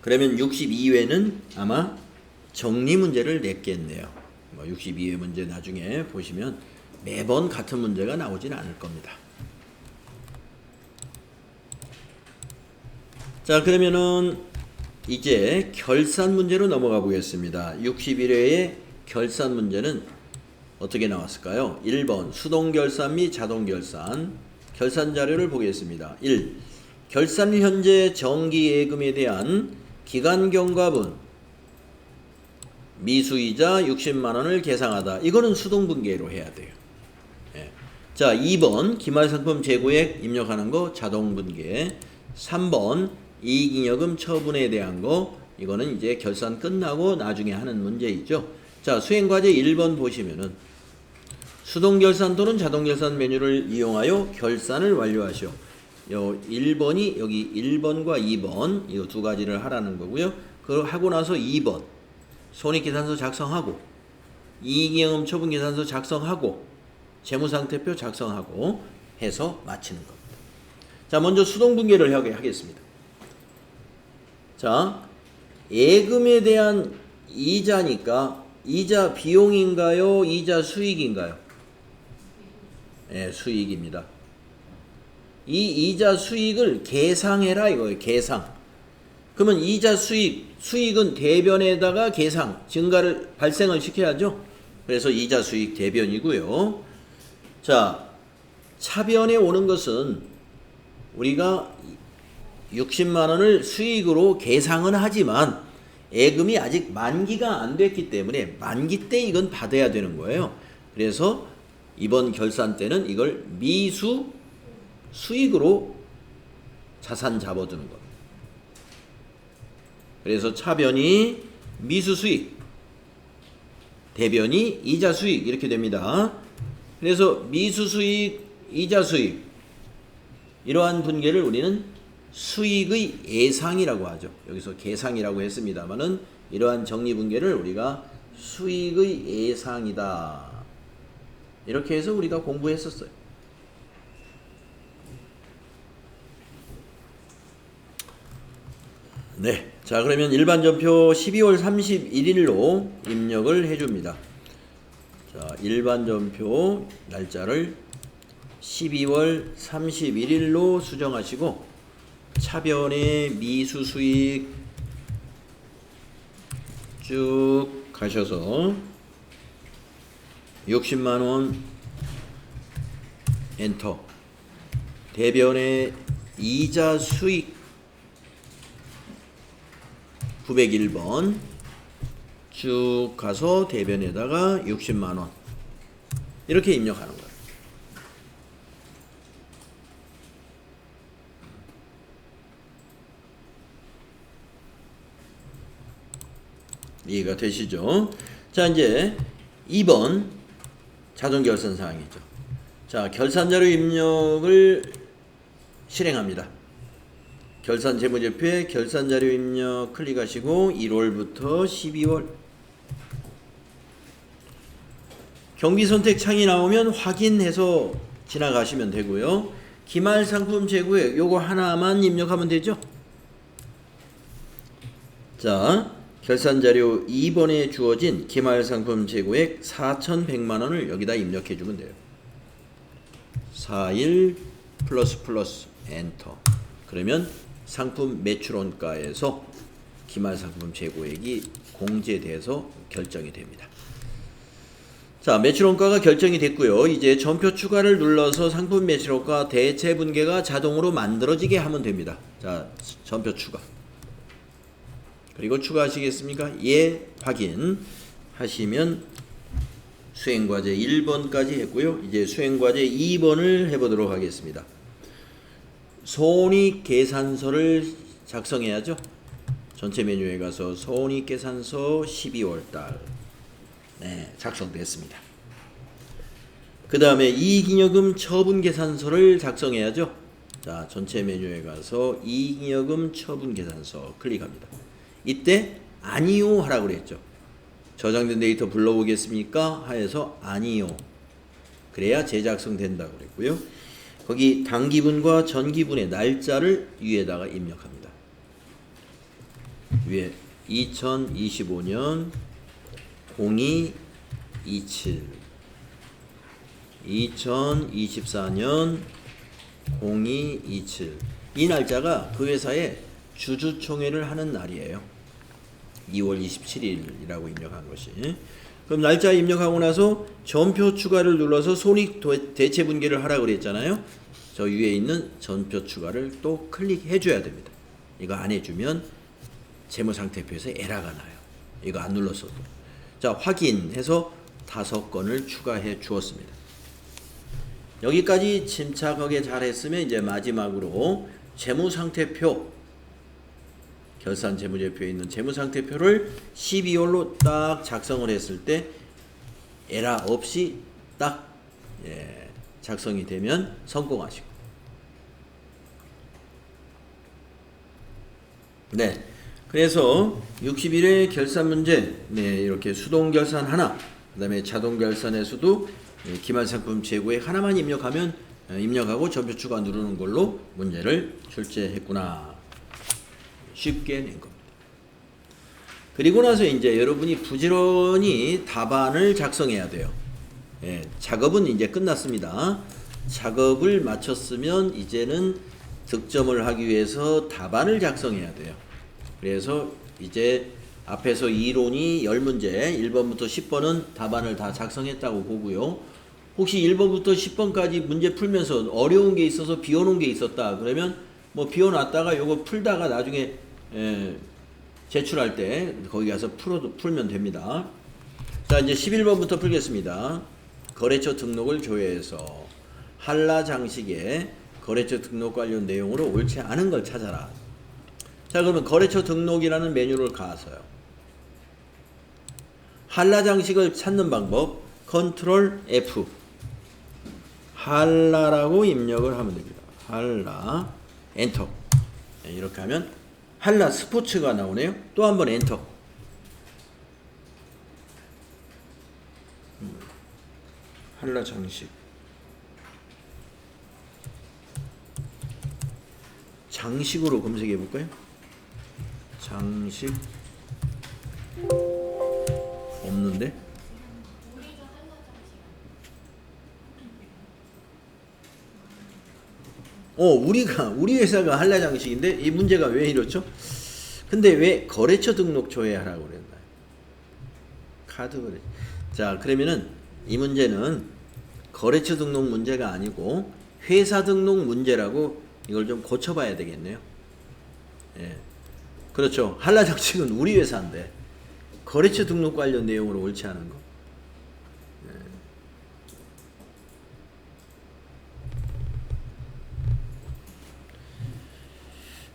그러면 62회는 아마 정리 문제를 냈겠네요. 62회 문제 나중에 보시면 매번 같은 문제가 나오진 않을 겁니다. 자, 그러면은 이제 결산 문제로 넘어가 보겠습니다. 61회의 결산 문제는 어떻게 나왔을까요? 1번 수동결산 및 자동결산. 결산 자료를 보겠습니다. 1. 결산 현재 정기예금에 대한 기간경과분 미수이자 60만원을 계상하다. 이거는 수동분계로 해야 돼요. 예. 자, 2번 기말상품 재고액 입력하는 거 자동분계. 3번 이익잉여금 처분에 대한 거, 이거는 이제 결산 끝나고 나중에 하는 문제이죠. 자, 수행과제 1번 보시면은 수동결산 또는 자동결산 메뉴를 이용하여 결산을 완료하시오. 1번이 여기 1번과 2번 이 두 가지를 하라는 거고요. 그걸 하고 나서 2번 손익계산서 작성하고 이익잉여금 처분계산서 작성하고 재무상태표 작성하고 해서 마치는 겁니다. 자, 먼저 수동분계를 하겠습니다. 자, 예금에 대한 이자니까 이자 비용인가요? 이자 수익인가요? 네, 수익입니다. 이 이자 수익을 계상해라 이거예요. 계상. 그러면 이자 수익은 대변에다가 계상, 증가를 발생을 시켜야죠. 그래서 이자 수익 대변이고요. 자, 차변에 오는 것은 우리가 60만원을 수익으로 계상은 하지만 예금이 아직 만기가 안 됐기 때문에 만기 때 이건 받아야 되는 거예요. 그래서 이번 결산 때는 이걸 미수 수익으로 자산 잡아두는 겁니다. 그래서 차변이 미수수익, 대변이 이자수익 이렇게 됩니다. 그래서 미수수익, 이자수익 이러한 분계를 우리는 수익의 예상이라고 하죠. 여기서 계상이라고 했습니다만은 이러한 정리분계를 우리가 수익의 예상이다. 이렇게 해서 우리가 공부했었어요. 네. 자, 그러면 일반전표 12월 31일로 입력을 해줍니다. 자, 일반전표 날짜를 12월 31일로 수정하시고 차변의 미수수익 쭉 가셔서 60만원 엔터, 대변의 이자수익 901번 쭉 가서 대변에다가 60만원 이렇게 입력하는 거예요. 이해가 되시죠? 자, 이제 2번 자동결산 사항이죠. 자, 결산자료 입력을 실행합니다. 결산 재무제표에 결산자료 입력 클릭하시고 1월부터 12월 경비 선택 창이 나오면 확인해서 지나가시면 되고요. 기말 상품 재고액 요거 하나만 입력하면 되죠. 자, 결산자료 2번에 주어진 기말 상품 재고액 4,100만원을 여기다 입력해 주면 돼요. 41 플러스 엔터. 그러면 상품 매출원가에서 기말 상품 재고액이 공제돼서 결정이 됩니다. 자, 매출원가가 결정이 됐고요. 이제 전표 추가를 눌러서 상품 매출원가 대체 분계가 자동으로 만들어지게 하면 됩니다. 자, 전표 추가. 그리고 추가하시겠습니까? 예, 확인 하시면 수행과제 1번까지 했고요. 이제 수행과제 2번을 해보도록 하겠습니다. 손익계산서를 작성해야죠. 전체 메뉴에 가서 손익계산서 12월달 네, 작성됐습니다. 그 다음에 이익잉여금 처분계산서를 작성해야죠. 자, 전체 메뉴에 가서 이익잉여금 처분계산서 클릭합니다. 이때 아니요 하라고 그랬죠. 저장된 데이터 불러오겠습니까? 하여서 아니요. 그래야 재작성 된다고 그랬고요. 거기 당기분과 전기분의 날짜를 위에다가 입력합니다. 위에 2025년 0227 2024년 0227 이 날짜가 그 회사의 주주총회를 하는 날이에요. 2월 27일이라고 입력한 것이. 그럼 날짜 입력하고 나서 전표 추가를 눌러서 손익 대체 분계를 하라고 그랬잖아요. 저 위에 있는 전표 추가를 또 클릭해 줘야 됩니다. 이거 안 해주면 재무상태표에서 에러가 나요. 이거 안 눌렀어도. 자, 확인해서 5건을 추가해 주었습니다. 여기까지 침착하게 잘 했으면 이제 마지막으로 재무상태표, 결산 재무제표에 있는 재무상태표를 12월로 딱 작성을 했을 때 에러 없이 딱 작성이 되면 성공하시고. 네. 그래서 60일의 결산 문제, 네, 이렇게 수동 결산 하나, 그 다음에 자동 결산에서도 기말상품 재고액 하나만 입력하면 입력하고 전표 추가 누르는 걸로 문제를 출제했구나. 쉽게 낸 겁니다. 그리고 나서 이제 여러분이 부지런히 답안을 작성해야 돼요. 예, 작업은 이제 끝났습니다. 작업을 마쳤으면 이제는 득점을 하기 위해서 답안을 작성해야 돼요. 그래서 이제 앞에서 이론이 10문제 1번부터 10번은 답안을 다 작성했다고 보고요. 혹시 1번부터 10번까지 문제 풀면서 어려운 게 있어서 비워놓은 게 있었다 그러면 뭐 비워놨다가 요거 풀다가 나중에 제출할 때 거기 가서 풀면 됩니다. 자, 이제 11번부터 풀겠습니다. 거래처 등록을 조회해서 한라 장식의 거래처 등록 관련 내용으로 옳지 않은 걸 찾아라. 자, 자, 그러면 거래처 등록이라는 메뉴를 가서요. 한라 장식을 찾는 방법 컨트롤 F 한라라고 입력을 하면 됩니다. 한라 엔터. 네, 이렇게 하면 한라 스포츠가 나오네요. 또 한번 엔터. 한라 장식. 장식으로 검색해 볼까요? 장식 없는데? 우리 회사가 한라 장식인데 이 문제가 왜 이렇죠? 근데 왜 거래처 등록초에 하라고 그랬나요? 카드 거래. 자, 그러면은 이 문제는 거래처 등록 문제가 아니고 회사 등록 문제라고 이걸 좀 고쳐봐야 되겠네요. 예. 그렇죠. 한라 장식은 우리 회사인데 거래처 등록 관련 내용으로 옳지 않은 거.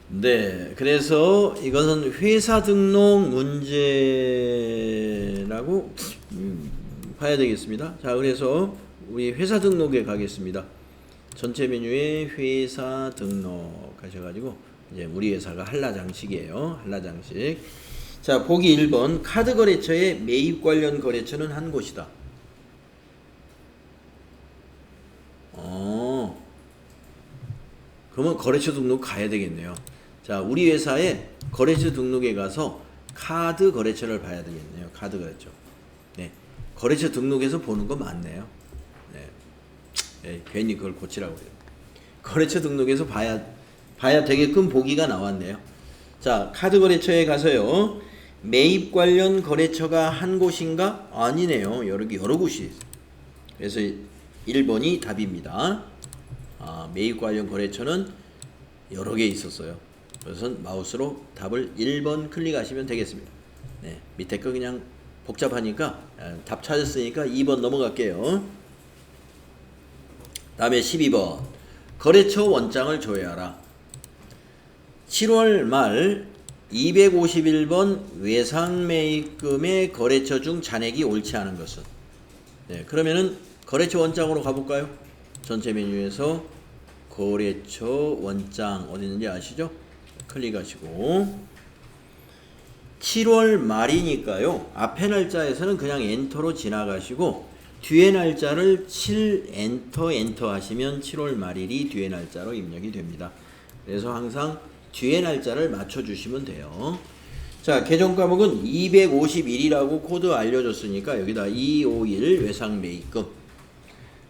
네, 그래서 이것은 회사 등록 문제라고 봐야 되겠습니다. 자, 그래서 우리 회사 등록에 가겠습니다. 전체 메뉴에 회사 등록 하셔가지고 이제 우리 회사가 한라장식이에요. 한라장식. 자, 보기 1번 카드 거래처의 매입 관련 거래처는 한 곳이다. 그러면 거래처 등록 가야 되겠네요. 자, 우리 회사에 거래처 등록에 가서 카드 거래처를 봐야 되겠네요. 카드 거래처. 네, 거래처 등록에서 보는 거 맞네요. 네, 괜히 그걸 고치라고 그래요. 거래처 등록에서 봐야 되게끔 보기가 나왔네요. 자, 카드 거래처에 가서요. 매입 관련 거래처가 한 곳인가? 아니네요. 여러 곳이 있어요. 그래서 1번이 답입니다. 매입 관련 거래처는 여러 개 있었어요. 그래서 마우스로 답을 1번 클릭하시면 되겠습니다. 네, 밑에 거 그냥 복잡하니까 답 찾았으니까 2번 넘어갈게요. 다음에 12번 거래처 원장을 조회하라. 7월 말 251번 외상매입금의 거래처 중 잔액이 옳지 않은 것은. 네, 그러면은 거래처 원장으로 가볼까요? 전체 메뉴에서 거래처 원장 어디 있는지 아시죠? 클릭하시고 7월 말이니까요. 앞에 날짜에서는 그냥 엔터로 지나가시고 뒤에 날짜를 7 엔터 하시면 7월 말일이 뒤에 날짜로 입력이 됩니다. 그래서 항상 뒤에 날짜를 맞춰주시면 돼요. 자, 계정 과목은 251이라고 코드 알려줬으니까 여기다 251 외상매입금.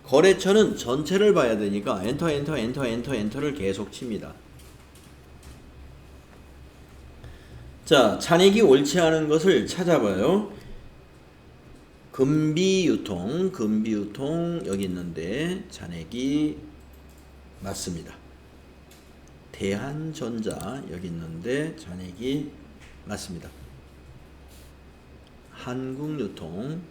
거래처는 전체를 봐야 되니까 엔터를 계속 칩니다. 자, 잔액이 옳지 않은 것을 찾아봐요. 금비유통 여기 있는데 잔액이 맞습니다. 대한전자 여기 있는데 잔액이 맞습니다. 한국유통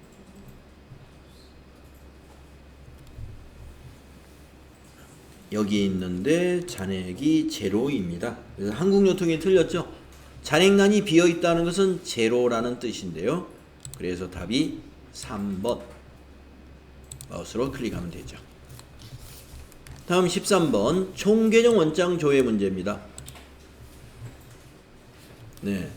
여기 있는데 잔액이 제로입니다. 그래서 한국유통이 틀렸죠. 잔액란이 비어있다는 것은 제로라는 뜻인데요. 그래서 답이 3번 마우스로 클릭하면 되죠. 다음 13번 총계정 원장 조회 문제입니다. 네,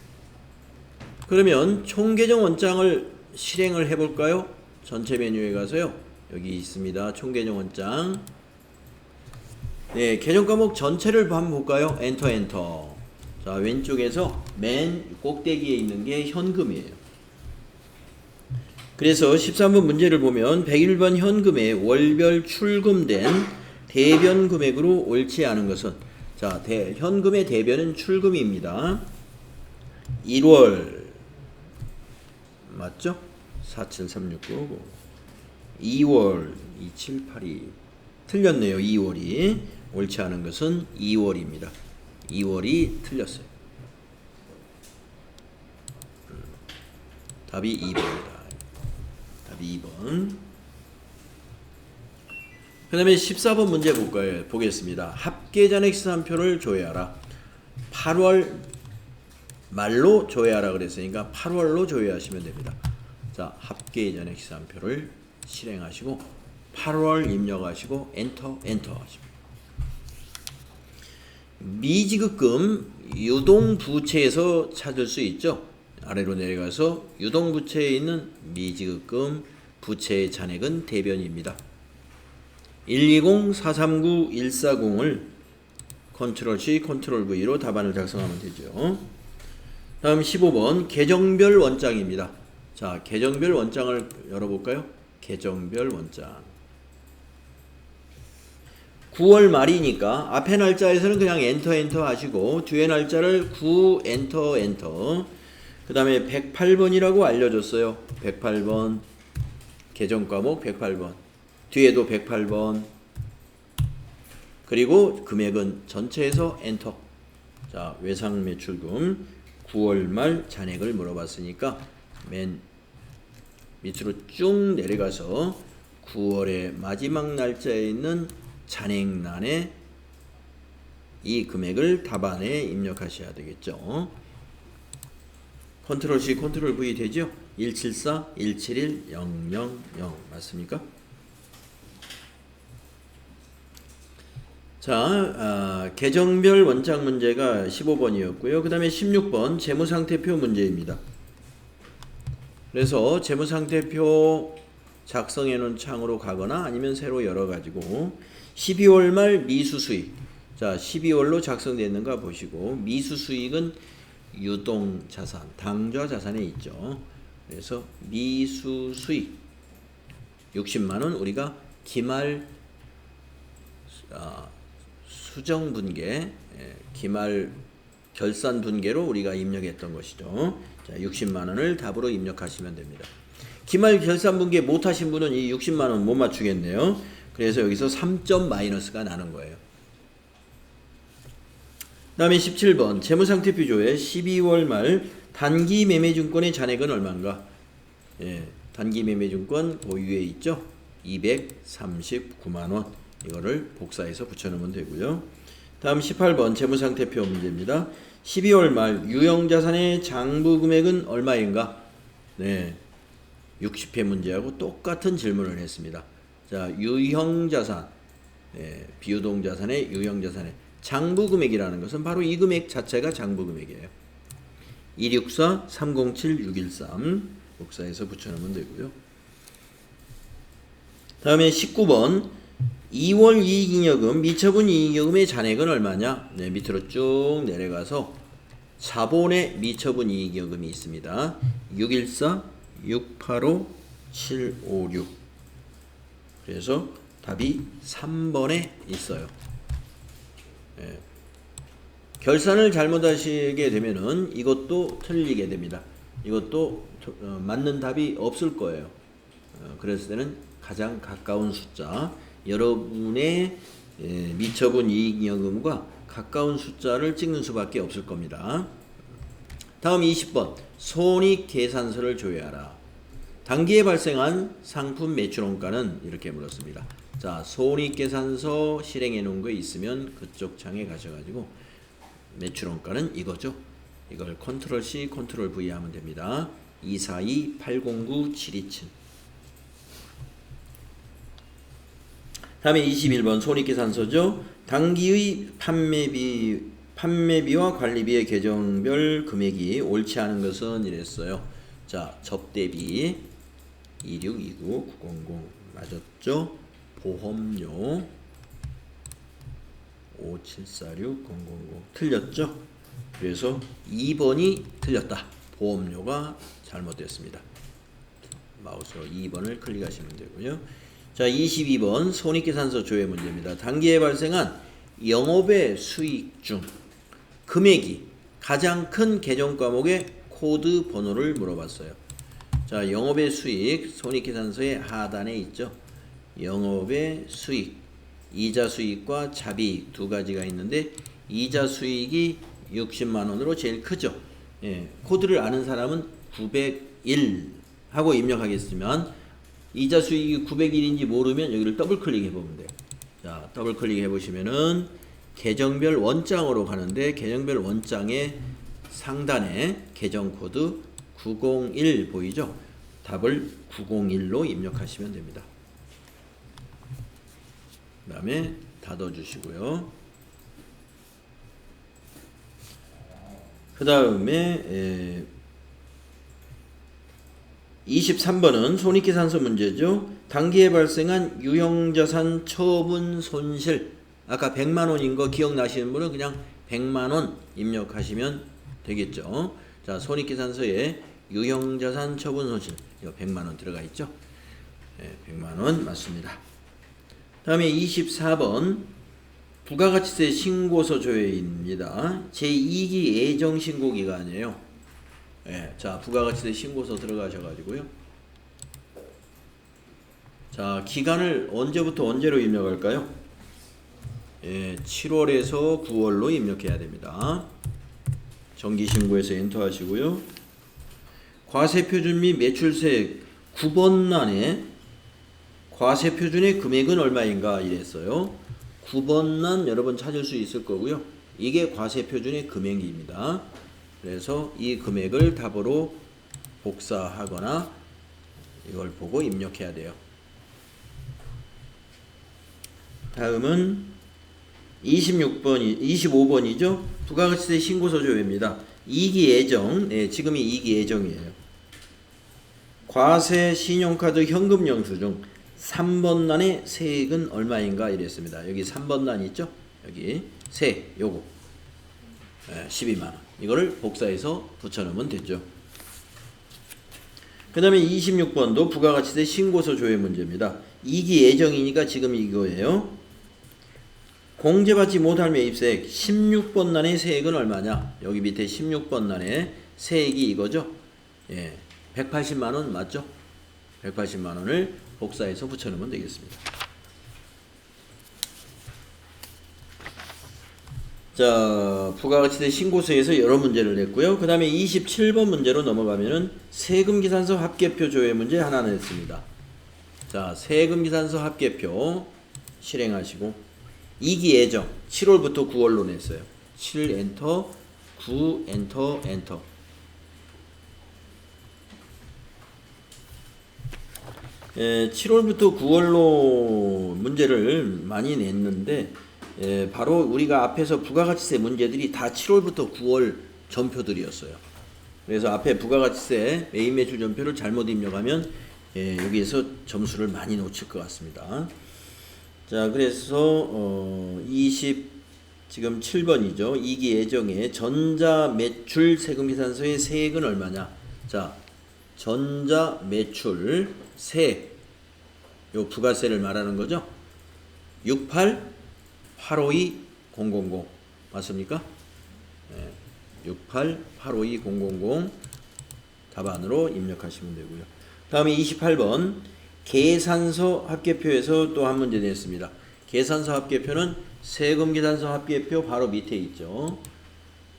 그러면 총계정 원장을 실행을 해볼까요? 전체 메뉴에 가서요. 여기 있습니다. 총계정 원장. 네, 계정 과목 전체를 한번 볼까요? 엔터. 자, 왼쪽에서 맨 꼭대기에 있는 게 현금이에요. 그래서 13번 문제를 보면 101번 현금에 월별 출금된 대변 금액으로 옳지 않은 것은. 자, 현금의 대변은 출금입니다. 1월 맞죠? 473699. 2월 2782 틀렸네요. 2월이 옳지 않은 것은 2월입니다. 2월이 틀렸어요. 답이 2번입니다. 답이 2번. 그 다음에 14번 문제 보겠습니다. 합계잔액 시산표를 조회하라. 8월 말로 조회하라 그랬으니까 8월로 조회하시면 됩니다. 자, 합계 전액 시산표를 실행하시고 8월 입력하시고 엔터 하십니다. 미지급금 유동부채에서 찾을 수 있죠. 아래로 내려가서 유동부채에 있는 미지급금 부채의 잔액은 대변입니다. 120-439-140을 컨트롤 C, 컨트롤 V로 답안을 작성하면 되죠. 다음 15번 계정별 원장입니다. 자, 계정별 원장을 열어볼까요? 계정별 원장. 9월 말이니까 앞에 날짜에서는 그냥 엔터 하시고 뒤에 날짜를 9 엔터 그 다음에 108번이라고 알려줬어요. 108번 계정과목 108번 뒤에도 108번 그리고 금액은 전체에서 엔터. 자, 외상매출금 9월 말 잔액을 물어봤으니까 맨 밑으로 쭉 내려가서 9월의 마지막 날짜에 있는 잔액란에 이 금액을 답안에 입력하셔야 되겠죠. 컨트롤 C, 컨트롤 V 되죠? 174, 171, 000 맞습니까? 자, 계정별 원장 문제가 15번이었고요. 그 다음에 16번 재무상태표 문제입니다. 그래서 재무상태표 작성해 놓은 창으로 가거나 아니면 새로 열어가지고 12월 말 미수수익. 자, 12월로 작성됐는가 보시고 미수수익은 유동자산, 당좌자산에 있죠. 그래서 미수수익 60만원 우리가 기말 수정분계, 기말 결산분계로 우리가 입력했던 것이죠. 자, 60만원을 답으로 입력하시면 됩니다. 기말 결산분계 못하신 분은 이 60만원 못 맞추겠네요. 그래서 여기서 3점 마이너스가 나는 거예요. 그 다음에 17번 재무상태표조회 12월 말 단기매매증권의 잔액은 얼마인가? 예, 단기매매증권 보유에 있죠. 239만원 이거를 복사해서 붙여놓으면 되고요. 다음 18번 재무상태표 문제입니다. 12월 말 유형자산의 장부금액은 얼마인가? 네, 60회 문제하고 똑같은 질문을 했습니다. 자, 유형자산, 네, 비유동자산의 유형자산의 장부금액이라는 것은 바로 이 금액 자체가 장부금액이에요. 264, 307, 613 복사해서 붙여놓으면 되고요. 다음에 19번 2월 이익잉여금, 미처분 이익잉여금의 잔액은 얼마냐? 네, 밑으로 쭉 내려가서 자본의 미처분 이익잉여금이 있습니다. 614, 685, 756 그래서 답이 3번에 있어요. 예. 결산을 잘못하시게 되면은 이것도 틀리게 됩니다. 이것도 맞는 답이 없을 거예요. 그랬을 때는 가장 가까운 숫자, 여러분의 미처분 이익잉여금과 가까운 숫자를 찍는 수밖에 없을 겁니다. 다음 20번 손익계산서를 조회하라. 당기에 발생한 상품 매출원가는 이렇게 물었습니다. 자, 손익계산서 실행해 놓은 거 있으면 그쪽 창에 가셔가지고 매출원가는 이거죠. 이걸 컨트롤 C, 컨트롤 V 하면 됩니다. 242, 809, 727. 다음에 21번 손익계산서죠. 당기의 판매비와 관리비의 계정별 금액이 옳지 않은 것은 이랬어요. 자, 접대비 2629, 900 맞았죠. 보험료 5746, 000 틀렸죠. 그래서 2번이 틀렸다. 보험료가 잘못됐습니다. 마우스로 2번을 클릭하시면 되고요. 자, 22번 손익계산서 조회 문제입니다. 당기에 발생한 영업의 수익 중 금액이 가장 큰 계정과목의 코드 번호를 물어봤어요. 자, 영업의 수익 손익계산서의 하단에 있죠. 영업의 수익, 이자 수익과 자비익 두 가지가 있는데 이자 수익이 60만원으로 제일 크죠. 예, 코드를 아는 사람은 901 하고 입력하겠지만 이자 수익이 901인지 모르면 여기를 더블 클릭해 보면 돼요. 자, 더블 클릭해 보시면은 계정별 원장으로 가는데 계정별 원장에 상단에 계정 코드 901 보이죠? 답을 901로 입력하시면 됩니다. 그 다음에 닫아주시고요. 그 다음에 23번은 손익계산서 문제죠. 당기에 발생한 유형자산 처분 손실, 아까 100만원인 거 기억나시는 분은 그냥 100만원 입력하시면 되겠죠. 자, 손익계산서에 유형자산 처분 손실, 이거 100만원 들어가 있죠. 네, 100만원 맞습니다. 다음에 24번 부가가치세 신고서 조회입니다. 제2기 예정 신고 기간이에요. 네, 자, 부가가치세 신고서 들어가셔가지고요. 자, 기간을 언제부터 언제로 입력할까요? 예, 7월에서 9월로 입력해야 됩니다. 정기신고에서 엔터 하시고요. 과세표준 및 매출세액 9번란에 과세표준의 금액은 얼마인가 이랬어요. 9번란 여러분 찾을 수 있을 거고요. 이게 과세표준의 금액입니다. 그래서 이 금액을 답으로 복사하거나 이걸 보고 입력해야 돼요. 다음은 25번이죠. 부가가치세 신고서 조회입니다. 2기 예정, 네, 지금이 2기 예정이에요. 과세 신용카드 현금 영수증 3번란의 세액은 얼마인가 이랬습니다. 여기 3번란 있죠? 여기 세액 요거 12만원 이거를 복사해서 붙여넣으면 되죠. 그 다음에 26번도 부가가치세 신고서 조회 문제입니다. 2기 예정이니까 지금 이거예요. 공제받지 못할 매입세액 16번란의 세액은 얼마냐? 여기 밑에 16번란의 세액이 이거죠. 예, 180만원 맞죠? 180만원을 복사해서 붙여넣으면 되겠습니다. 자, 부가가치세 신고서에서 여러 문제를 냈고요. 그 다음에 27번 문제로 넘어가면은 세금계산서 합계표 조회 문제 하나 냈습니다. 자, 세금계산서 합계표 실행하시고 2기 예정 7월부터 9월로 냈어요. 7 엔터 9 엔터 엔터. 예, 7월부터 9월로 문제를 많이 냈는데 바로 우리가 앞에서 부가가치세 문제들이 다 7월부터 9월 전표들이었어요. 그래서 앞에 부가가치세 매입매출 전표를 잘못 입력하면 여기에서 점수를 많이 놓칠 것 같습니다. 자, 그래서 지금 7번이죠. 2기 예정에 전자매출 세금계산서의 세액은 얼마냐? 자, 전자매출 세액, 요 부가세를 말하는 거죠. 68852,000 맞습니까? 네, 68852,000 답안으로 입력하시면 되고요. 다음에 28번 계산서 합계표에서 또 한 문제 냈습니다. 계산서 합계표는 세금계산서 합계표 바로 밑에 있죠.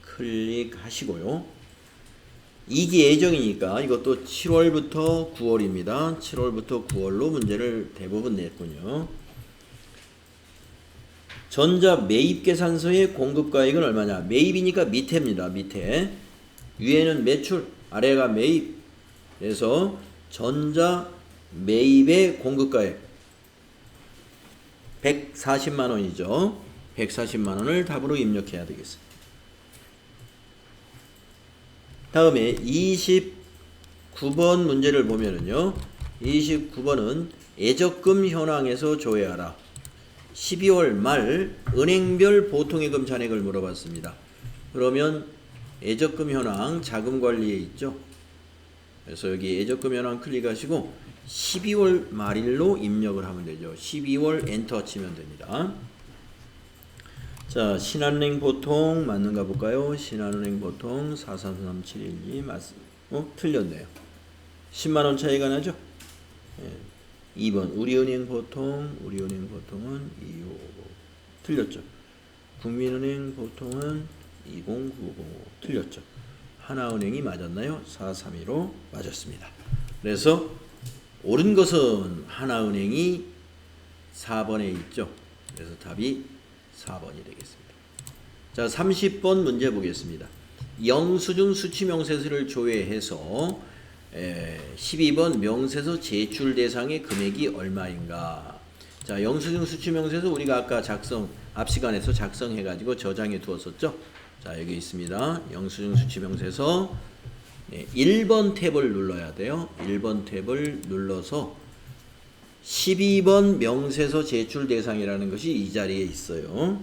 클릭하시고요. 2기 예정이니까 이것도 7월부터 9월입니다. 7월부터 9월로 문제를 대부분 냈군요. 전자 매입계산서의 공급가액은 얼마냐? 매입이니까 밑에입니다. 밑에. 위에는 매출, 아래가 매입. 그래서 전자 매입의 공급가액 140만원이죠. 140만원을 답으로 입력해야 되겠습니다. 다음에 29번 문제를 보면은요. 29번은 예적금 현황에서 조회하라. 12월 말 은행별 보통예금 잔액을 물어봤습니다. 그러면 예적금 현황 자금관리에 있죠. 그래서 여기 예적금 현황 클릭하시고 12월 말일로 입력을 하면 되죠. 12월 엔터 치면 됩니다. 자, 신한은행 보통 맞는가 볼까요? 신한은행 보통 433712 맞습니다. 틀렸네요. 10만원 차이가 나죠? 예. 2번 우리은행 보통은 2555 틀렸죠. 국민은행 보통은 20905 틀렸죠. 하나은행이 맞았나요? 4315 맞았습니다. 그래서 옳은 것은 하나은행이 4번에 있죠. 그래서 답이 4번이 되겠습니다. 자, 30번 문제 보겠습니다. 영수증 수취명세서를 조회해서 12번 명세서 제출 대상의 금액이 얼마인가. 자, 영수증 수취명세서 우리가 아까 앞 시간에서 작성해 가지고 저장해 두었었죠. 자, 여기 있습니다. 영수증 수취명세서 1번 탭을 눌러야 돼요. 1번 탭을 눌러서 12번 명세서 제출 대상이라는 것이 이 자리에 있어요.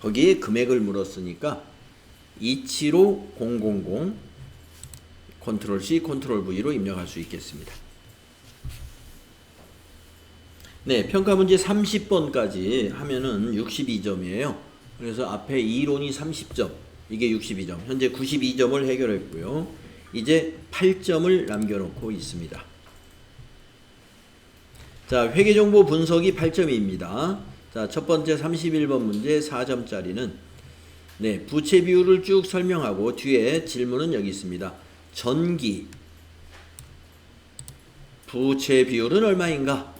거기에 금액을 물었으니까 275000 컨트롤 C 컨트롤 V로 입력할 수 있겠습니다. 네, 평가 문제 30번까지 하면은 62점이에요. 그래서 앞에 이론이 30점, 이게 62점. 현재 92점을 해결했고요. 이제 8점을 남겨놓고 있습니다. 자, 회계정보 분석이 8점입니다. 자, 첫 번째 31번 문제 4점짜리는 네, 부채 비율을 쭉 설명하고 뒤에 질문은 여기 있습니다. 전기 부채 비율은 얼마인가?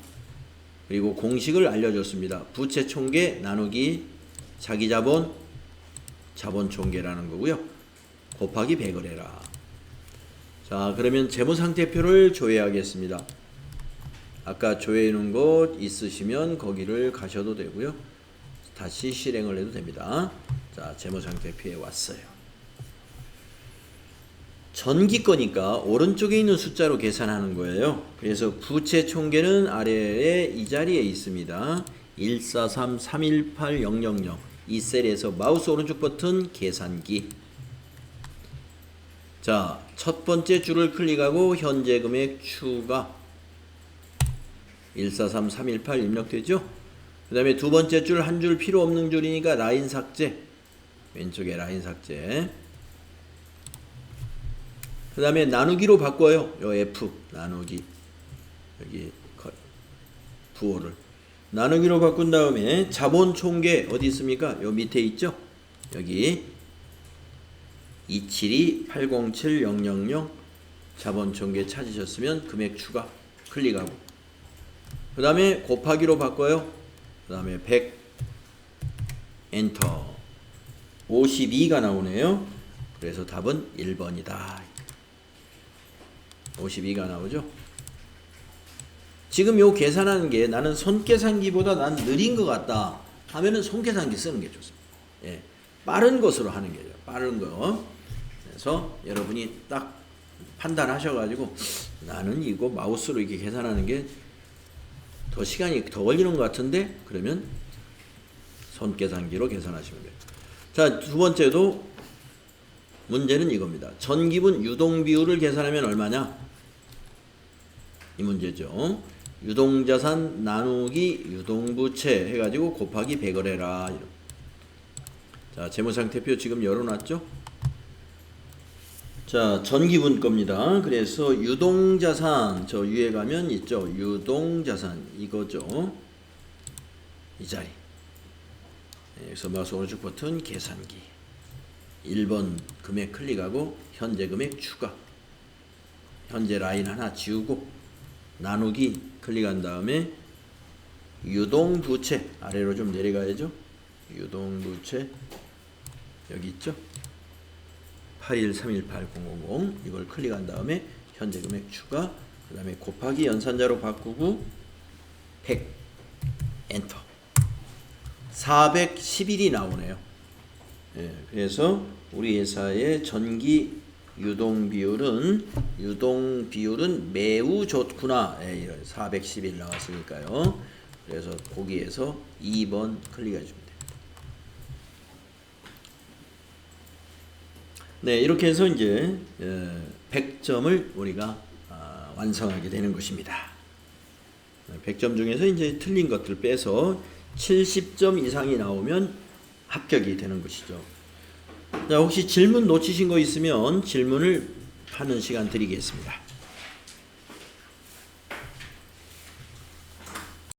그리고 공식을 알려줬습니다. 부채 총계 나누기 자기자본 자본 총계라는 거고요. 곱하기 100을 해라. 자, 그러면 재무상태표를 조회하겠습니다. 아까 조회해 놓은 곳 있으시면 거기를 가셔도 되고요. 다시 실행을 해도 됩니다. 자, 재무상태표에 왔어요. 전기 거니까 오른쪽에 있는 숫자로 계산하는 거예요. 그래서 부채 총계는 아래에 이 자리에 있습니다. 143318000 이 셀에서 마우스 오른쪽 버튼 계산기. 자, 첫 번째 줄을 클릭하고 현재 금액 추가 143318 입력되죠? 그 다음에 두 번째 줄 한 줄 필요 없는 줄이니까 라인 삭제. 왼쪽에 라인 삭제. 그 다음에 나누기로 바꿔요. 요 F 나누기. 여기 부호를. 나누기로 바꾼 다음에 자본 총계 어디 있습니까? 요 밑에 있죠? 여기 272807000 자본 총계 찾으셨으면 금액 추가 클릭하고 그 다음에 곱하기로 바꿔요. 그 다음에 100 엔터 52가 나오네요. 그래서 답은 1번이다. 52가 나오죠. 지금 요 계산하는 게 나는 손계산기보다 난 느린 것 같다 하면은 손계산기 쓰는 게 좋습니다. 예, 빠른 것으로 하는 게죠. 빠른 거. 그래서 여러분이 딱 판단하셔가지고 나는 이거 마우스로 이렇게 계산하는 게 더 시간이 더 걸리는 것 같은데 그러면 손계산기로 계산하시면 돼요. 자, 두 번째도 문제는 이겁니다. 전기분 유동비율을 계산하면 얼마냐? 이 문제죠. 유동자산 나누기 유동부채 해가지고 곱하기 100을 해라. 자, 재무상태표 지금 열어놨죠? 자, 전기분 겁니다. 그래서 유동자산 저 위에 가면 있죠. 유동자산 이거죠. 이 자리. 여기서 마우스 오른쪽 버튼 계산기. 1번 금액 클릭하고 현재 금액 추가. 현재 라인 하나 지우고 나누기 클릭한 다음에 유동부채 아래로 좀 내려가야죠. 유동부채 여기 있죠. 8131800 이걸 클릭한 다음에 현재 금액 추가 그 다음에 곱하기 연산자로 바꾸고 100 엔터 411이 나오네요. 예, 그래서 우리 회사의 전기 유동 비율은 매우 좋구나. 예, 411 나왔으니까요. 그래서 거기에서 2번 클릭해 줍니다. 네, 이렇게 해서 이제 100점을 우리가 완성하게 되는 것입니다. 100점 중에서 이제 틀린 것들 빼서 70점 이상이 나오면 합격이 되는 것이죠. 자, 혹시 질문 놓치신 거 있으면 질문을 하는 시간 드리겠습니다.